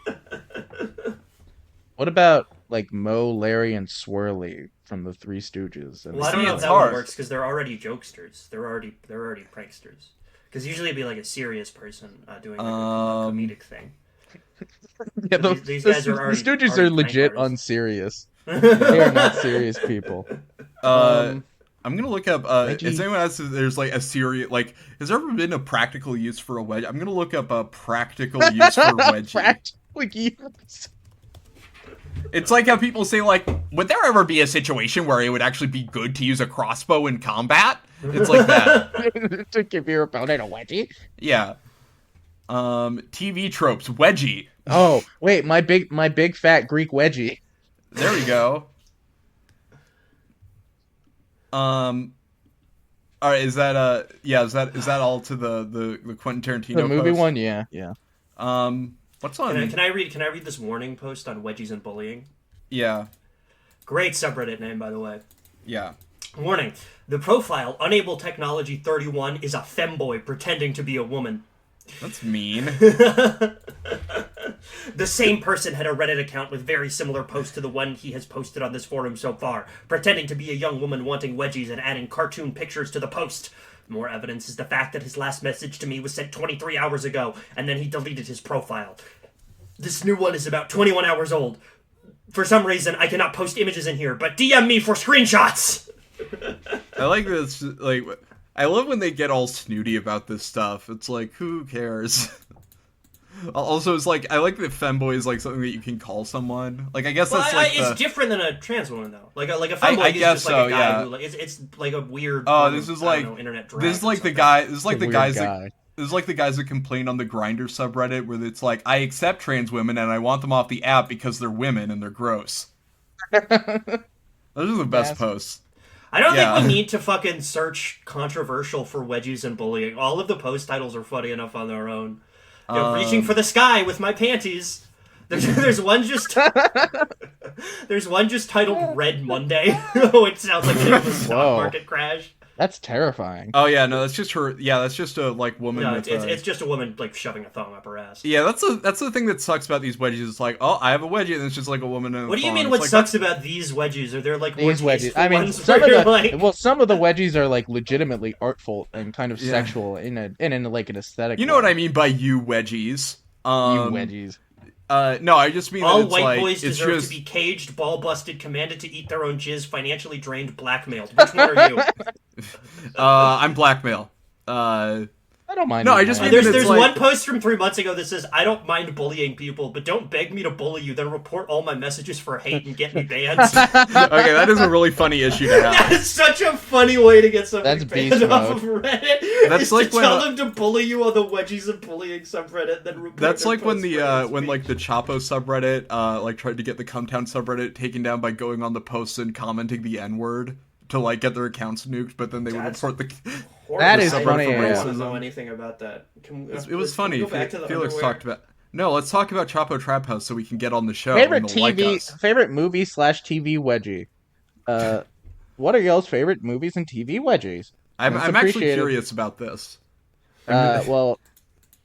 What about like Moe, Larry, and Swirly from the Three Stooges? And Well, I don't know if it's that hard. one works because they're already jokesters. They're already pranksters. Because usually it'd be like a serious person doing like a comedic thing. Yeah, These guys are already, the Stooges already are legit prank unserious. They are not serious people. I'm gonna look up. Is anyone else? There's like a serious like. Has there ever been a practical use for a wedgie? I'm gonna look up a practical use for a wedgie. Practical use. It's like how people say like, would there ever be a situation where it would actually be good to use a crossbow in combat? It's like that. To give your opponent a wedgie. Yeah. TV tropes. Wedgie. Oh wait, my big fat Greek wedgie. There we go. All right, is that is that all to the Quentin Tarantino The movie post? one, yeah. What's on? Can I read this warning post on wedgies and bullying? Yeah. Great subreddit name, by the way. Yeah. Warning: the profile Unable Technology 31 is a femboy pretending to be a woman. That's mean. The same person had a Reddit account with very similar posts to the one he has posted on this forum so far, pretending to be a young woman wanting wedgies and adding cartoon pictures to the post. More evidence is the fact that his last message to me was sent 23 hours ago, and then he deleted his profile. This new one is about 21 hours old. For some reason, I cannot post images in here, but DM me for screenshots! I like this. Like, I love when they get all snooty about this stuff. It's like, who cares? Also, it's like, I like that femboy is like something that you can call someone. Like, I guess that's like it's different than a trans woman though. Like a femboy is just like a guy who like it's like a weird. Oh, this is like internet drag. this is like the guy. This is like The the guys. guy. This is like the guys that complain on the Grindr subreddit where it's like, I accept trans women and I want them off the app because they're women and they're gross. Those are the best posts. I don't think we need to fucking search controversial for wedgies and bullying. All of the post titles are funny enough on their own. You know, reaching for the sky with my panties. There's one just titled Red Monday, which sounds like a stock market crash. That's terrifying. Oh yeah, no, that's just her. Yeah, that's just a like woman. No, with it's just a woman like shoving a thong up her ass. Yeah, that's the thing that sucks about these wedgies. It's like, oh, I have a wedgie, and it's just like a woman in a What do you thong. mean? It's What like, sucks about these wedgies? Are there like more These wedgies. tasteful I mean, ones some where of you're the some of the wedgies are like legitimately artful and kind of sexual in like an aesthetic. You know what I mean by you wedgies. You wedgies. No, I just mean all that it's white like, boys it's deserve just, to be caged, ball busted, commanded to eat their own jizz, financially drained, blackmailed. Which one are you? I'm blackmail. I don't mind. No, I just mean There's it's like, one post from 3 months ago that says, I don't mind bullying people, but don't beg me to bully you, then report all my messages for hate and get me banned. Okay, that is a really funny issue to have. That is such a funny way to get something beast banned off mode. of Reddit. That's is like to when, tell them to bully you on the wedgies and bullying subreddit, then report That's their like when post the for hate when speech. like the Chapo subreddit like tried to get the Cumtown subreddit taken down by going on the posts and commenting the N-word to like get their accounts nuked, but then they would That's report the That is subreddit funny. for I Yeah. don't racism. know anything about that. It was funny. Go back to the Felix underwear? talked about. No, let's talk about Chapo Trap House so we can get on the show. Favorite and they'll like TV, us. favorite movie / TV wedgie. What are y'all's favorite movies and TV wedgies? I'm That's actually appreciated. curious about this. Well,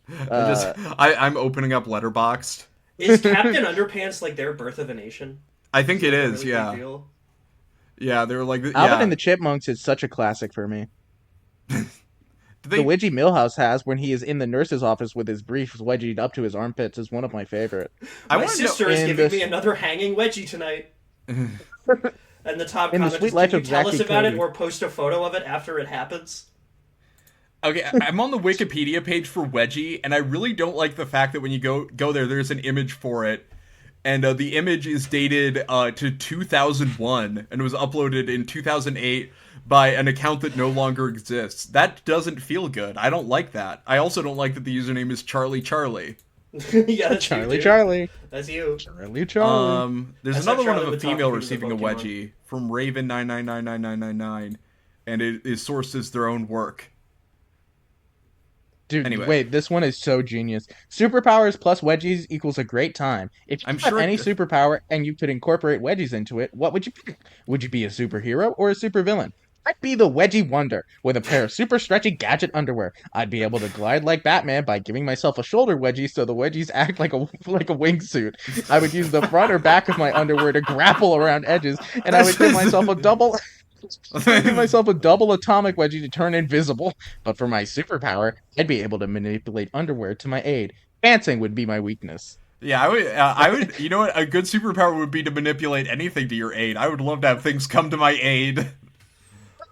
I'm opening up Letterboxd. Is Captain Underpants like their Birth of a Nation? I think it Like a is. really big Yeah. deal? Yeah, they were like. Alvin Yeah. and the Chipmunks is such a classic for me. Did The wedgie Millhouse has when he is in the nurse's office with his briefs wedgied up to his armpits is one of my favorite. I My wanna know- sister is in giving this- me another hanging wedgie tonight. And the top In The comment Sweet is, Life can you of tell us Zachy about it Cody. or post a photo of it after it happens? Okay, I'm on the Wikipedia page for Wedgie, and I really don't like the fact that when you go there, there's an image for it, and the image is dated to 2001, and it was uploaded in 2008 by an account that no longer exists. That doesn't feel good. I don't like that. I also don't like that the username is Charlie Charlie. Yeah, that's you, Charlie, dude. Charlie, That's you. Charlie, Charlie. There's That's another how one Charlie of a would talk female if he was a receiving a Pokemon. Wedgie from Raven 9999999, and it is sourced as their own work. Dude, anyway. wait, this one is so genius. Superpowers plus wedgies equals a great time. If you I'm had sure any it- superpower and you could incorporate wedgies into it, what would you pick? Would you be a superhero or a supervillain? I'd be the Wedgie Wonder with a pair of super stretchy gadget underwear. I'd be able to glide like Batman by giving myself a shoulder wedgie so the wedgies act like a wingsuit. I would use the front or back of my underwear to grapple around edges, and I would give myself a double atomic wedgie to turn invisible. But for my superpower, I'd be able to manipulate underwear to my aid. Dancing would be my weakness. Yeah, I would. You know what? A good superpower would be to manipulate anything to your aid. I would love to have things come to my aid.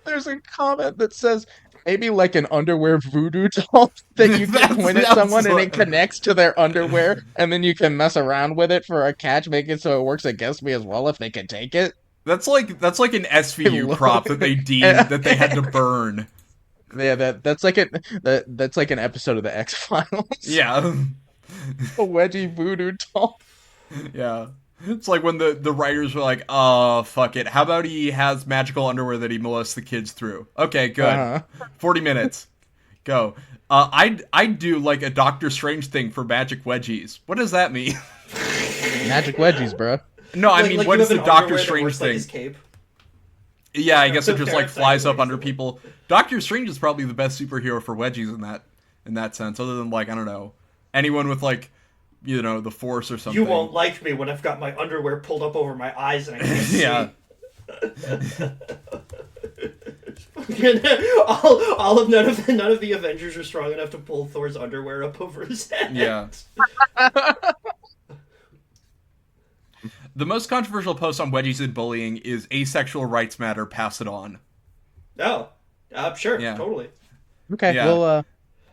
There's a comment that says maybe like an underwear voodoo doll that you can point at someone and it connects to their underwear, and then you can mess around with it for a catch, make it so it works against me as well if they can take it. That's like an SVU prop that they deemed that they had to burn. Yeah, that's like an episode of the X-Files. Yeah. A wedgie voodoo doll. Yeah. It's like when the writers were like, oh, fuck it. How about he has magical underwear that he molests the kids through? Okay, good. 40 minutes. Go. I'd do like a Doctor Strange thing for magic wedgies. What does that mean? Magic wedgies, bro. No, I mean, what is the Doctor Strange thing? Like his cape. Yeah, I guess it just like flies up under people. Doctor Strange is probably the best superhero for wedgies in that sense, other than like, I don't know, anyone with like, you know, the Force or something. You won't like me when I've got my underwear pulled up over my eyes and I can't see. Yeah. None of the Avengers are strong enough to pull Thor's underwear up over his head. Yeah. The most controversial post on wedgies and bullying is asexual rights matter, pass it on. Oh, sure, Yeah. totally. Okay, Yeah. well,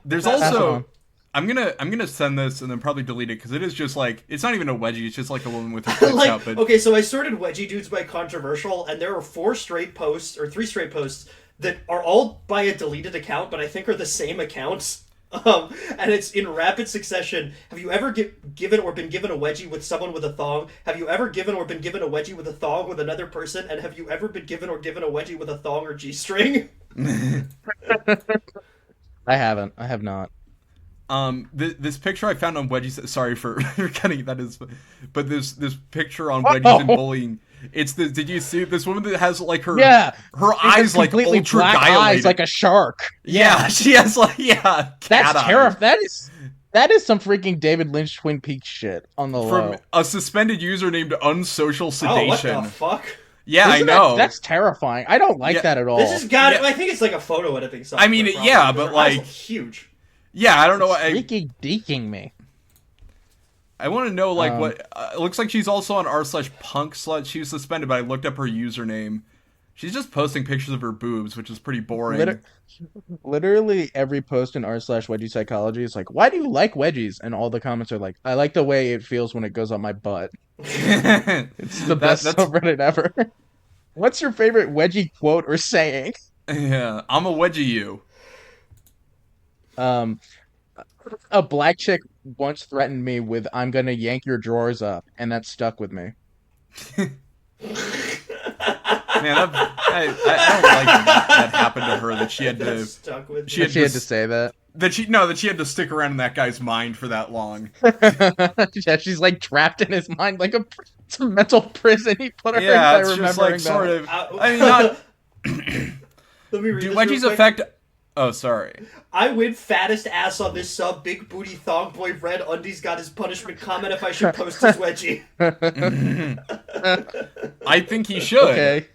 there's pass it also on. I'm gonna send this and then probably delete it because it is just like, it's not even a wedgie, it's just like a woman with her tits out. But Okay, so I sorted WedgieDudes by controversial, and there are 3 straight posts that are all by a deleted account, but I think are the same accounts. And it's in rapid succession. Have you ever given or been given a wedgie with someone with a thong? Have you ever given or been given a wedgie with a thong with another person? And have you ever been given or given a wedgie with a thong or G-string? I haven't. I have not. This picture I found on wedgies. Sorry for cutting that is, but this picture on wedgies and bullying. It's the. Did you see this woman that has like her eyes like completely ultra black dilated, eyes like a shark? Yeah, she has like That's terrifying. That is some freaking David Lynch Twin Peaks shit on the from low. a suspended user named Unsocial Sedation. Oh, what the fuck? Yeah, I know. That's terrifying. I don't like that at all. This has got. I think it's like a photo editing software. I mean, probably, yeah, because but her eyes like look huge. Yeah, I don't know. Freaky deeking me. I want to know like what. It looks like she's also on r/punkslut. She was suspended, but I looked up her username. She's just posting pictures of her boobs, which is pretty boring. Literally every post in r/wedgie psychology is like, why do you like wedgies? And all the comments are like, I like the way it feels when it goes on my butt. It's the best subreddit ever. What's your favorite wedgie quote or saying? Yeah, I'm a wedgie you. A black chick once threatened me with, I'm gonna yank your drawers up, and that stuck with me. Man, I don't like that happened to her, that she had to she had to say that. That she had to stick around in that guy's mind for that long. Yeah, she's like trapped in his mind like it's a mental prison he put her in by remembering just like that. sort of. I mean, not. Let me read Do this wedgies real quick. affect? Oh, sorry. I win fattest ass on this sub. Big booty thong boy red undies got his punishment. Comment if I should post his wedgie. I think he should. Okay.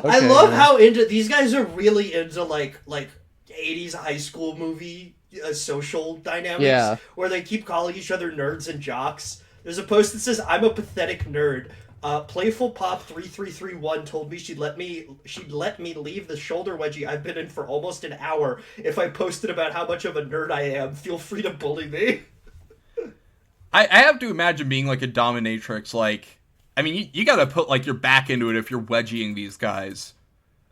I love how into these guys are really into like 80s high school movie social dynamics. Yeah. Where they keep calling each other nerds and jocks. There's a post that says, "I'm a pathetic nerd. Playful Pop 3331 told me she'd let me leave the shoulder wedgie I've been in for almost an hour if I posted about how much of a nerd I am. Feel free to bully me." I have to imagine being like a dominatrix. Like, I mean, you gotta put like your back into it if you're wedgieing these guys.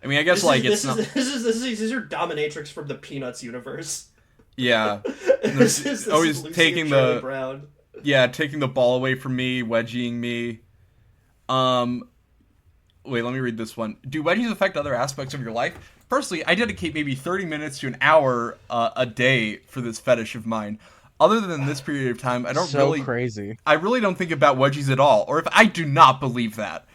I mean, I guess These are dominatrix from the Peanuts universe. Yeah. this is always Lucy taking and the Charlie Brown. Yeah, taking the ball away from me, wedgieing me. Wait, let me read this one. Do wedgies affect other aspects of your life? Personally, I dedicate maybe 30 minutes to an hour a day for this fetish of mine. Other than this period of time, I don't crazy. I really don't think about wedgies at all, or if I do not believe that.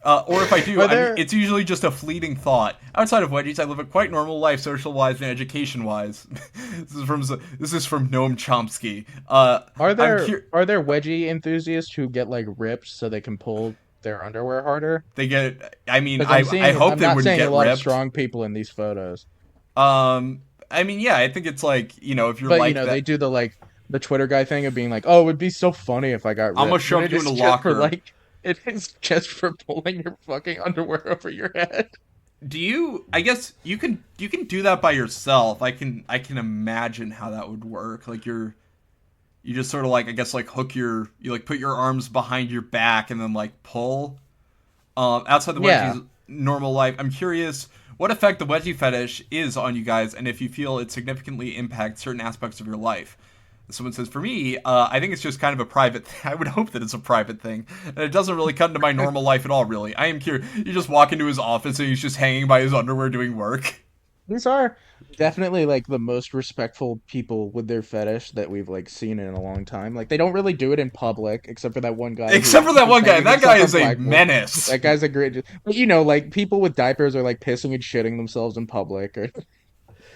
Or if I do, Are I mean, there it's usually just a fleeting thought. Outside of wedgies, I live a quite normal life, social-wise and education-wise. This is from Noam Chomsky. are I'm there cur- are there wedgie enthusiasts who get like ripped so they can pull their underwear harder? They get. I mean, Because I hope I'm they not wouldn't seeing a get lot of ripped. strong people in these photos. I mean, yeah, I think it's like if you're But like they that, do the Twitter guy thing of being like, "Oh, it would be so funny if I got I'm gonna ripped," when shove it you in is a just for locker. it is just for pulling your fucking underwear over your head. Do you? I guess you can do that by yourself. I can imagine how that would work. Like you just sort of like I guess like you like put your arms behind your back and then like pull. Outside the Yeah, wedgie's normal life, I'm curious what effect the wedgie fetish is on you guys, and if you feel it significantly impacts certain aspects of your life. Someone says, for me, I think it's just kind of a private thing. I would hope that it's a private thing. And it doesn't really cut into my normal life at all, really. I am curious. You just walk into his office and he's just hanging by his underwear doing work. these are definitely like the most respectful people with their fetish that we've like seen in a long time. Like they don't really do it in public, except for that one guy Except who for that was one guy. hanging That guy himself on is a flagpole. menace. That guy's a great. But like people with diapers are like pissing and shitting themselves in public, or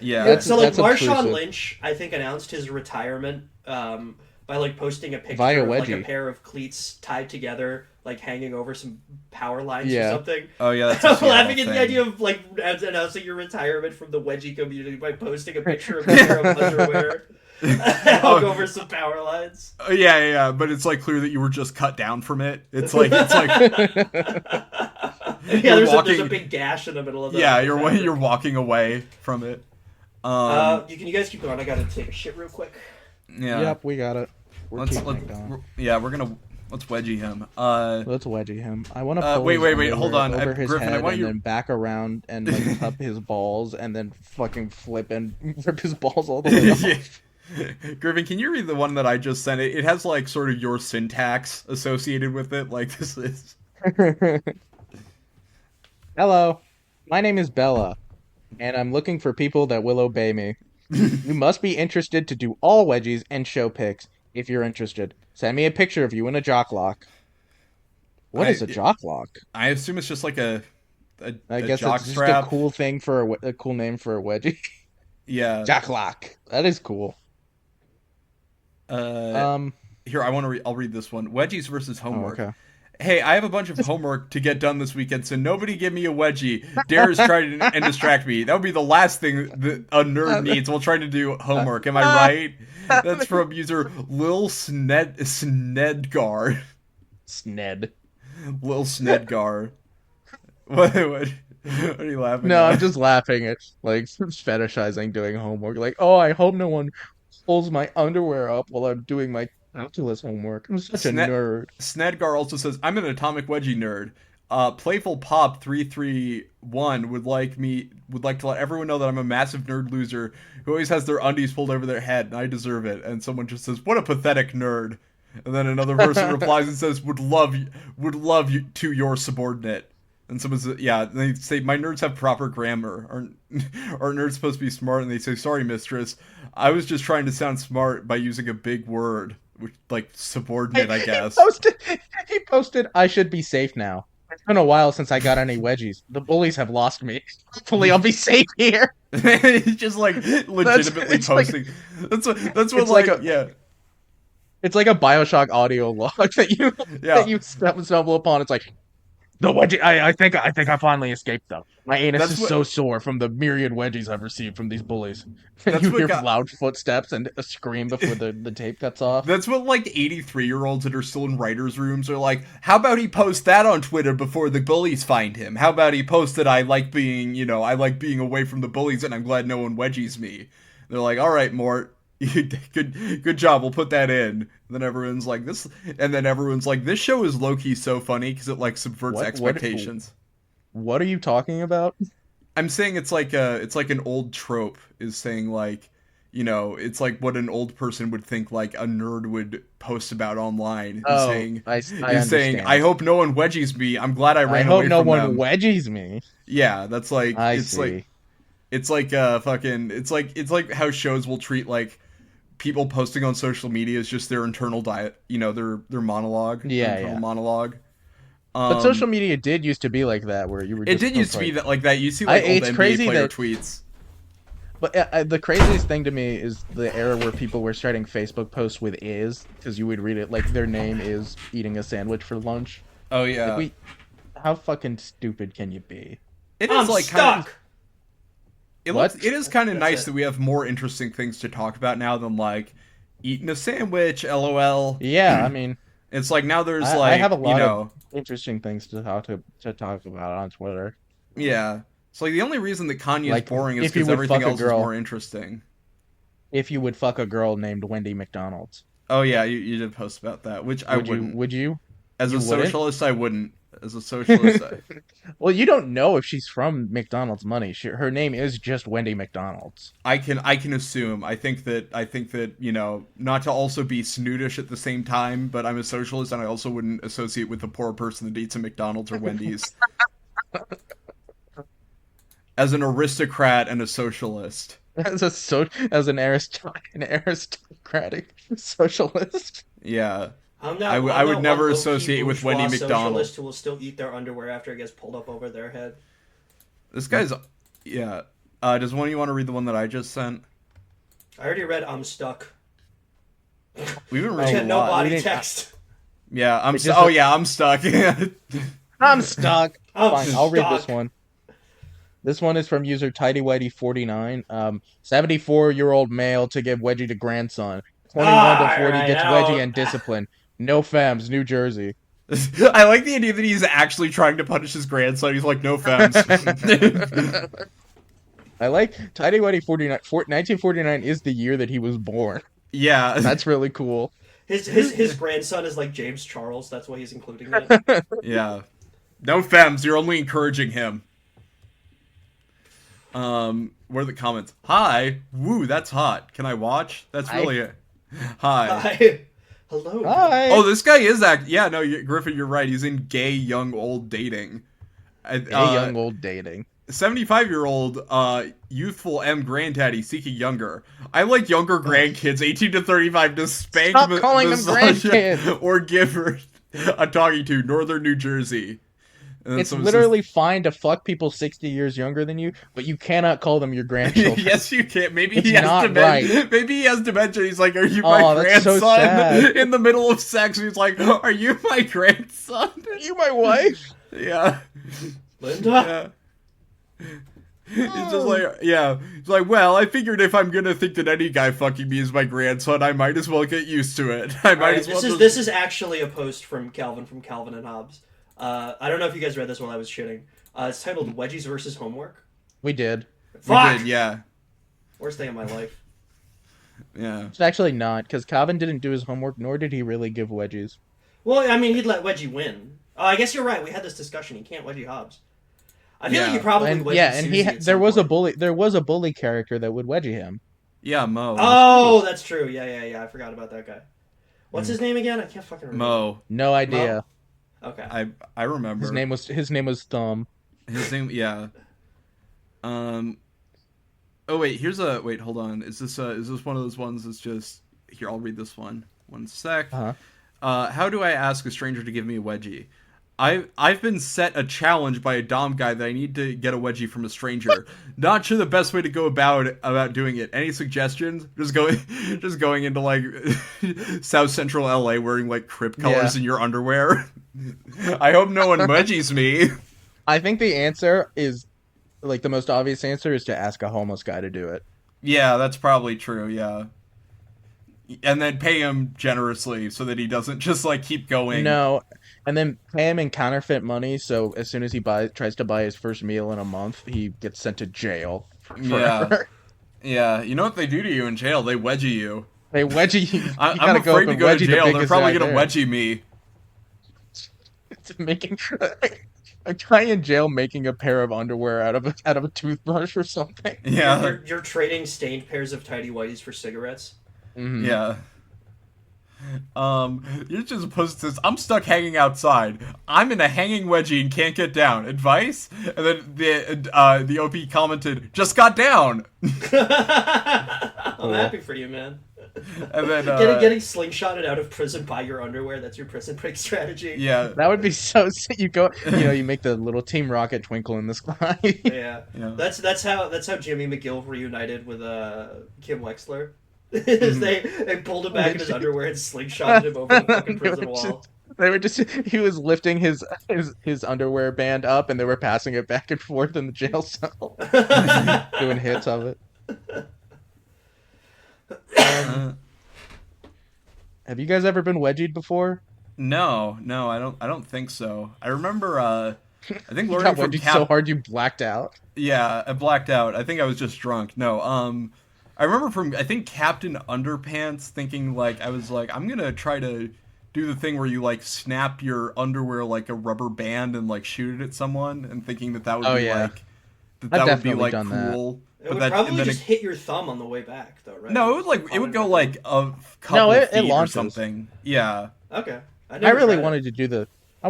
Yeah. Yeah, that's so like that's Marshawn obtrusive. Lynch, I think announced his retirement by like posting a picture Via of like a wedgie. pair of cleats tied together, like hanging over some power lines or Yeah. something. Oh, yeah, that's a I'm Seattle laughing at the thing. idea of like announcing your retirement from the wedgie community by posting a picture of a pair of underwear hung over some power lines. Yeah. But it's like clear that you were just cut down from it. It's like Yeah, you're there's a walking. big gash in the middle of the Yeah, the you're fabric. you're walking away from it. Um, You guys keep going. I gotta take a shit real quick. yeah. Yep, we got it. We're Let's keeping let it going. yeah, let's wedgie him. Let's wedgie him. I want to pull Wait, his wait, hold underwear on. over his Griffin, I head want and you. then back around and like cup his balls and then fucking flip and rip his balls all the way off. Griffin, can you read the one that I just sent? It has like sort of your syntax associated with it. Like this is. Hello, my name is Bella, and I'm looking for people that will obey me. You must be interested to do all wedgies and show pics. If you're interested, send me a picture of you in a jock lock. What is a jock lock? I assume it's just like I a guess jock it's just a strap. cool thing for a cool name for a wedgie. Yeah. Jock lock. That is cool. Uh, Here I want to. I'll read this one. Wedgies versus Oh, homework. okay. Hey, I have a bunch of homework to get done this weekend, so nobody give me a wedgie. Dares try to and distract me. That would be the last thing that a nerd needs while trying to do homework. Am I right? That's from user Lil Snedgar. Sned. Lil Snedgar. What are you laughing No, I'm at? just laughing at like fetishizing doing homework. Like, oh, I hope no one pulls my underwear up while I'm doing my calculus homework. I'm such a nerd. Snedgar also says, I'm an atomic wedgie nerd. Playful Pop 331 would like to let everyone know that I'm a massive nerd loser who always has their undies pulled over their head, and I deserve it. And someone just says, "What a pathetic nerd." And then another person replies and says, would love you to your subordinate." And someone says, yeah, they say, "My nerds have proper grammar. Are nerds supposed to be smart?" And they say, "Sorry, mistress. I was just trying to sound smart by using a big word." Which, like, subordinate, I guess. He posted, I should be safe now. It's been a while since I got any wedgies. The bullies have lost me. Hopefully I'll be safe here. He's just, like, legitimately it's like- posting. That's what, it's like, like a- yeah. It's like a Bioshock audio log Yeah. that you stumble upon. It's like the wedgie. I think I finally escaped though. My anus That's is what- so sore from the myriad wedgies I've received from these bullies. That's You what hear got- loud footsteps and a scream before the tape cuts off. That's what, like, 83-year-olds that are still in writers' rooms are like, how about he post that on Twitter before the bullies find him? How about he post that I like being away from the bullies and I'm glad no one wedgies me? They're like, all right, Mort, good job, we'll put that in. And then everyone's like, this show is low-key so funny because it, like, subverts What- expectations. What are you talking about? I'm saying it's like an old trope is saying, like, it's like what an old person would think like a nerd would post about online. Oh, saying, I is saying, understand. "I hope no one wedgies me. I'm glad I I ran hope away no from one them." wedgies me. Yeah, that's like I it's see. like it's like how shows will treat like people posting on social media as just their internal diet, their monologue, Yeah, their internal yeah. monologue. But social media did used to be like that, where you were It just did used to be that like that. You see like old it's NBA crazy player that tweets. But the craziest thing to me is the era where people were starting Facebook posts with "is" because you would read it like their name is eating a sandwich for lunch. Oh Like yeah, how fucking stupid can you be? it is I'm like kind of. stuck. What? It is kind of That's nice it. that we have more interesting things to talk about now than like eating a sandwich. LOL. Yeah, I mean, It's like now there's I have a like lot of interesting things to talk about on Twitter. yeah. It's like the only reason that Kanye is Like boring is if you because would everything fuck a else is girl, more interesting. if you would fuck a girl named Wendy McDonald's, Oh yeah, you did post about that, which I would you? wouldn't. Would you? As a You wouldn't? socialist, I wouldn't. As a socialist, Well, you don't know if she's from McDonald's money. Her name is just Wendy McDonald's. I can assume. I think that not to also be snootish at the same time, but I'm a socialist and I also wouldn't associate with a poor person that eats a McDonald's or Wendy's. As an aristocrat and a socialist. As an aristocratic socialist. Yeah. I'm not. I would I'm never one low-key associate with bourgeois Wendy McDonald. socialist who will still eat their underwear after it gets pulled up over their head. This guy's yeah. Does one of you want to read the one that I just sent? I already read I'm stuck. We've been Which reading had a no lot. body text. Yeah, I'm just- oh yeah, I'm stuck. I'm stuck. I'm Fine, I'll read this stuck. one. This one is from user TidyWhitey49. 74-year-old male to give wedgie to grandson. 21 to 40 Alright, gets I wedgie don't- and discipline. No fams, New Jersey. I like the idea that he's actually trying to punish his grandson. He's like, no offense. I like TidyWhitey49. 1949 is the year that he was born. Yeah. That's really cool. His grandson is like James Charles. That's why he's including it. Yeah. No femmes, you're only encouraging him. What are the comments? Hi. Woo, that's hot. Can I watch? That's Hi. really it. Hi. Hi. Hello. Hi. Oh, this guy is yeah, no, Griffin, you're right. He's in gay young old dating. Gay young old dating. 75-year-old youthful M granddaddy seeking younger. I like younger grandkids 18 to 35 to spank Stop calling them massage grandkids. or give her a talking to. Northern New Jersey. And then It's someone literally fine to fuck people 60 years younger than you, but you cannot call them your says, grandchildren. yes, you can't. Maybe It's he has not dementia. right. Maybe he has dementia. He's like, "Are you my Oh, that's so grandson?" sad. In the middle of sex, he's like, "Are you my grandson?" Are you my wife? Yeah. Linda. Yeah. It's just like, yeah. It's like, well, I figured if I'm gonna think that any guy fucking me is my grandson, I might as well get used to it. I might Alright, as well. this is actually a post from Calvin and Hobbes. I don't know if you guys read this while I was shitting. It's titled "Wedgies versus Homework." We did. We Fuck! did, yeah. Worst day of my life. Yeah. It's actually not, because Calvin didn't do his homework, nor did he really give wedgies. Well, I mean, he'd let Wedgie win. Oh, I guess you're right. We had this discussion. He can't Wedgie Hobbs. I feel like Yeah. he probably And, wedged yeah, and Susie at there some was a point. bully. There was a bully character that would wedgie him. Yeah, Mo. Oh, that's true. Yeah. I forgot about that guy. What's his name again? I can't fucking remember. Mo. No idea. Okay. I remember. His name was Thumb. His name, yeah. Oh wait, wait. Hold on. Is this one of those ones that's just here? I'll read this one. One sec. How do I ask a stranger to give me a wedgie? I've been set a challenge by a dom guy that I need to get a wedgie from a stranger. Not sure the best way to go about doing it. Any suggestions? Just going into like South Central LA wearing like Crip colors in your underwear. I hope no one wedgies me. I think the answer is, like, the most obvious answer is to ask a homeless guy to do it. Yeah, that's probably true. Yeah. And then pay him generously so that he doesn't just like keep going. No, and then pay him in counterfeit money. So as soon as he tries to buy his first meal in a month, he gets sent to jail forever. Yeah. You know what they do to you in jail? They wedgie you. They wedgie you. I'm gotta afraid up to and go to wedgie the jail. They're biggest probably guy gonna there. wedgie me. It's making a guy in jail making a pair of underwear out of a toothbrush or something. Yeah. You're trading stained pairs of tidy whities for cigarettes. Mhm. Yeah. You're just supposed to. I'm stuck hanging outside. I'm in a hanging wedgie and can't get down. Advice? And then the OP commented, "Just got down." I'm happy for you, man. And then Getting slingshotted out of prison by your underwear, that's your prison break strategy. yeah, That would be so sick. You go, you make the little Team Rocket twinkle in the sky. Yeah. yeah. That's how Jimmy McGill reunited with Kim Wexler. Is they pulled him back in his underwear and slingshotted him over the fucking prison wall. They were just he was lifting his underwear band up and they were passing it back and forth in the jail cell. Doing hits of it. Have you guys ever been wedgied before? No, I don't think so. I remember, I think You learning got from wedgied so hard you blacked out. Yeah, I blacked out. I think I was just drunk. No, I remember from, I think Captain Underpants thinking, like, I was like, I'm gonna try to do the thing where you, like, snap your underwear like a rubber band and, like, shoot it at someone, and thinking that that would Oh, be, yeah. like, I've that would be, definitely like, done that. cool. It would probably and then just hit your thumb on the way back, though, right? No, it would, like, it would go, like, a couple No, it feet or launches. something. Yeah. Okay. I never really tried it.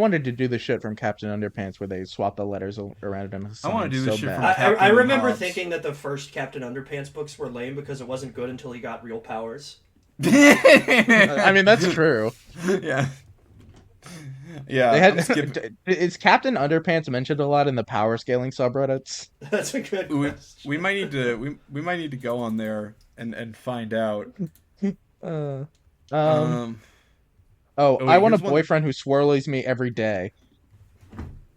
wanted to do the shit from Captain Underpants where they swap the letters around in a sign. I wanna do the so shit bad. from I Captain remember Hobbs. thinking that the first Captain Underpants books were lame because it wasn't good until he got real powers. I mean, that's true. Yeah. Yeah. They had I'm skipping- is Captain Underpants mentioned a lot in the power scaling subreddits? That's a good question. we might need to we might need to go on there and find out. Oh, wait, I want a here's one- boyfriend who swirlies me every day.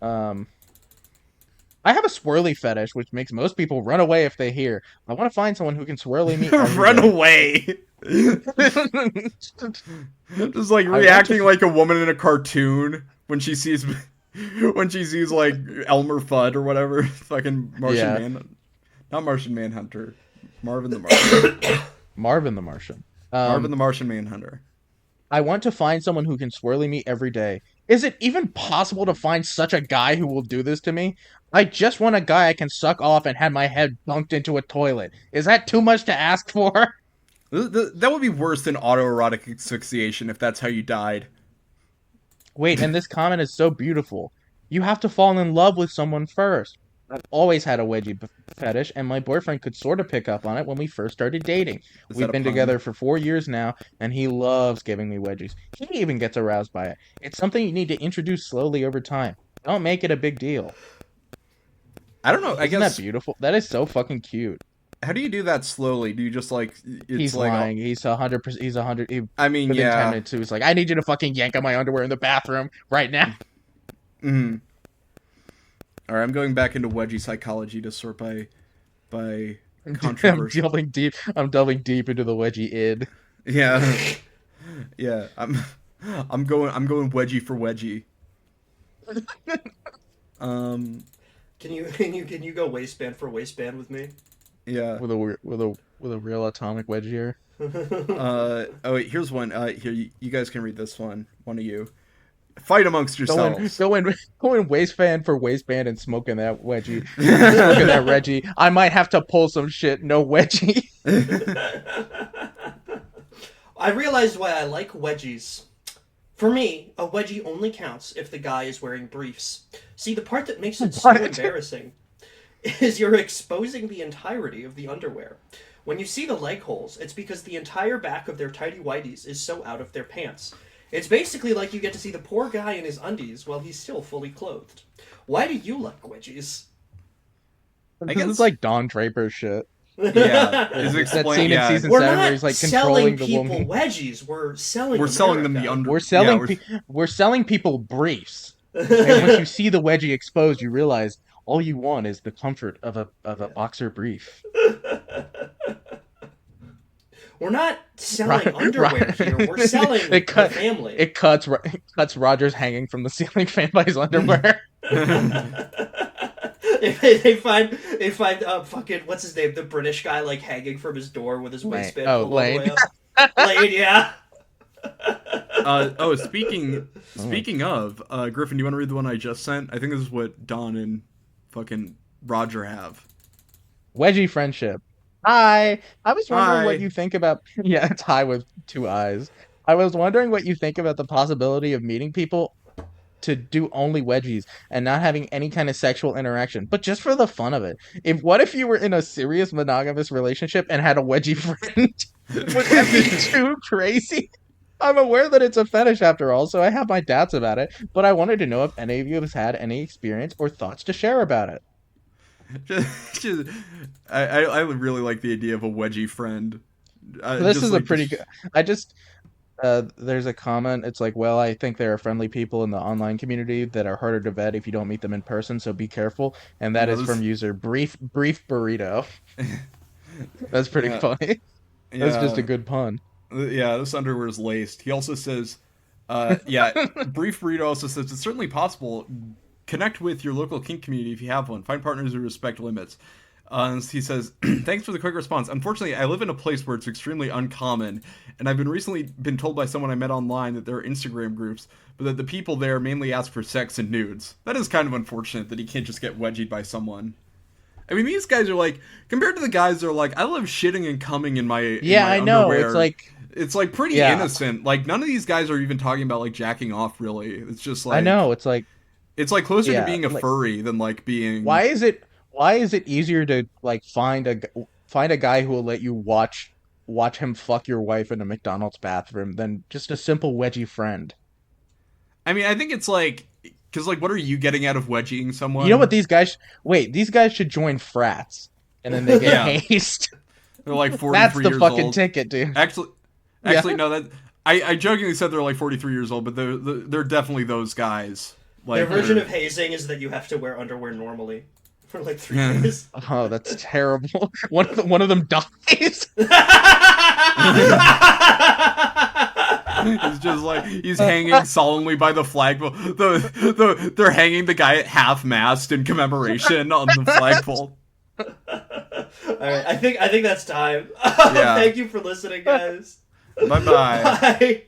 I have a swirly fetish, which makes most people run away if they hear. I want to find someone who can swirly me. Every Run day. away. Just like want reacting to- like a woman in a cartoon when she sees like Elmer Fudd or whatever. Fucking Martian Yeah. Man, not Martian Manhunter. Marvin the Martian. Marvin the Martian. Marvin the Martian Manhunter. I want to find someone who can swirly me every day. Is it even possible to find such a guy who will do this to me? I just want a guy I can suck off and have my head dunked into a toilet. Is that too much to ask for? That would be worse than autoerotic asphyxiation if that's how you died. Wait, and this comment is so beautiful. You have to fall in love with someone first. I've always had a wedgie fetish, and my boyfriend could sort of pick up on it when we first started dating. Is We've that a been pun? together for 4 years now, and he loves giving me wedgies. He even gets aroused by it. It's something you need to introduce slowly over time. Don't make it a big deal. I don't know. I Isn't guess that beautiful? That is so fucking cute. how do you do that slowly? Do you just like it's He's like lying. He's 100%. He's 100. I mean, Within 10 yeah. minutes, he was like, "I need you to fucking yank on my underwear in the bathroom right now." Mm. All right, I'm going back into wedgie psychology to sort by I'm controversy. delving deep. I'm delving deep into the wedgie id. Yeah, yeah. I'm going wedgie for wedgie. Can you go waistband for waistband with me? Yeah. With a real atomic wedge here. Oh wait, here's one. Here you guys can read this one. One of you. Fight amongst yourselves. Go in waistband for waistband and smoking that wedgie. Smoking that Reggie. I might have to pull some shit. No wedgie. I realized why I like wedgies. For me, a wedgie only counts if the guy is wearing briefs. See, the part that makes it so What? embarrassing is you're exposing the entirety of the underwear. When you see the leg holes, it's because the entire back of their tighty whities is so out of their pants. It's basically like you get to see the poor guy in his undies while he's still fully clothed. Why do you like wedgies? I This guess- is like Don Draper shit. Yeah, is That explain. scene in Yeah, season We're 7 where not he's like selling controlling the people woman. wedgies. We're selling. we're selling them the America. under. We're selling. Yeah, We're selling people briefs. And once you see the wedgie exposed, you realize all you want is the comfort of a boxer brief. We're not selling Right, underwear right. here. We're selling It cut- a family. It cuts Rogers hanging from the ceiling fan by his underwear. they find fucking what's his name, the British guy, like hanging from his door with his Lane. waistband Oh, pulled all the Lane. way up. Lane, yeah. Speaking of Griffin, do you want to read the one I just sent? I think this is what Don and fucking Roger have. Wedgie friendship. Hi. I was wondering Hi. what you think about. Yeah, it's hi with 2 eyes. I was wondering what you think about the possibility of meeting people to do only wedgies and not having any kind of sexual interaction, but just for the fun of it. What if you were in a serious monogamous relationship and had a wedgie friend? Would that be too crazy? I'm aware that it's a fetish after all, so I have my doubts about it, but I wanted to know if any of you have had any experience or thoughts to share about it. I really like the idea of a wedgie friend. This is a pretty good. I just there's a comment. It's like, well, I think there are friendly people in the online community that are harder to vet if you don't meet them in person, so be careful. And that is from user brief burrito. That's pretty funny. That's just a good pun. Yeah, this underwear is laced. He also says, Brief Burrito also says it's certainly possible. Connect with your local kink community if you have one. Find partners who respect limits. He says, thanks for the quick response. Unfortunately, I live in a place where it's extremely uncommon, and I've recently been told by someone I met online that there are Instagram groups, but that the people there mainly ask for sex and nudes. That is kind of unfortunate that he can't just get wedgied by someone. I mean, these guys are like, compared to the guys that are like, I love shitting and coming in my I know. underwear. It's like pretty innocent. Like, none of these guys are even talking about like jacking off, really. It's just like, I know. It's like closer to being a furry than like being. Why is it easier to like find a guy who will let you watch him fuck your wife in a McDonald's bathroom than just a simple wedgie friend? I mean, I think it's like, because like, what are you getting out of wedgieing someone? You know what these guys? These guys should join frats, and then they get hazed. They're like 43 That's the years fucking old. ticket, dude. Actually, no. That I jokingly said they're like 43 years old, but they're definitely those guys. Like, their version of hazing is that you have to wear underwear normally for like 3 years. Oh, that's terrible. One of them dies. It's just like he's hanging solemnly by the flagpole. They're hanging the guy at half-mast in commemoration on the flagpole. All right, I think that's time. Thank you for listening, guys. Bye-bye. Bye.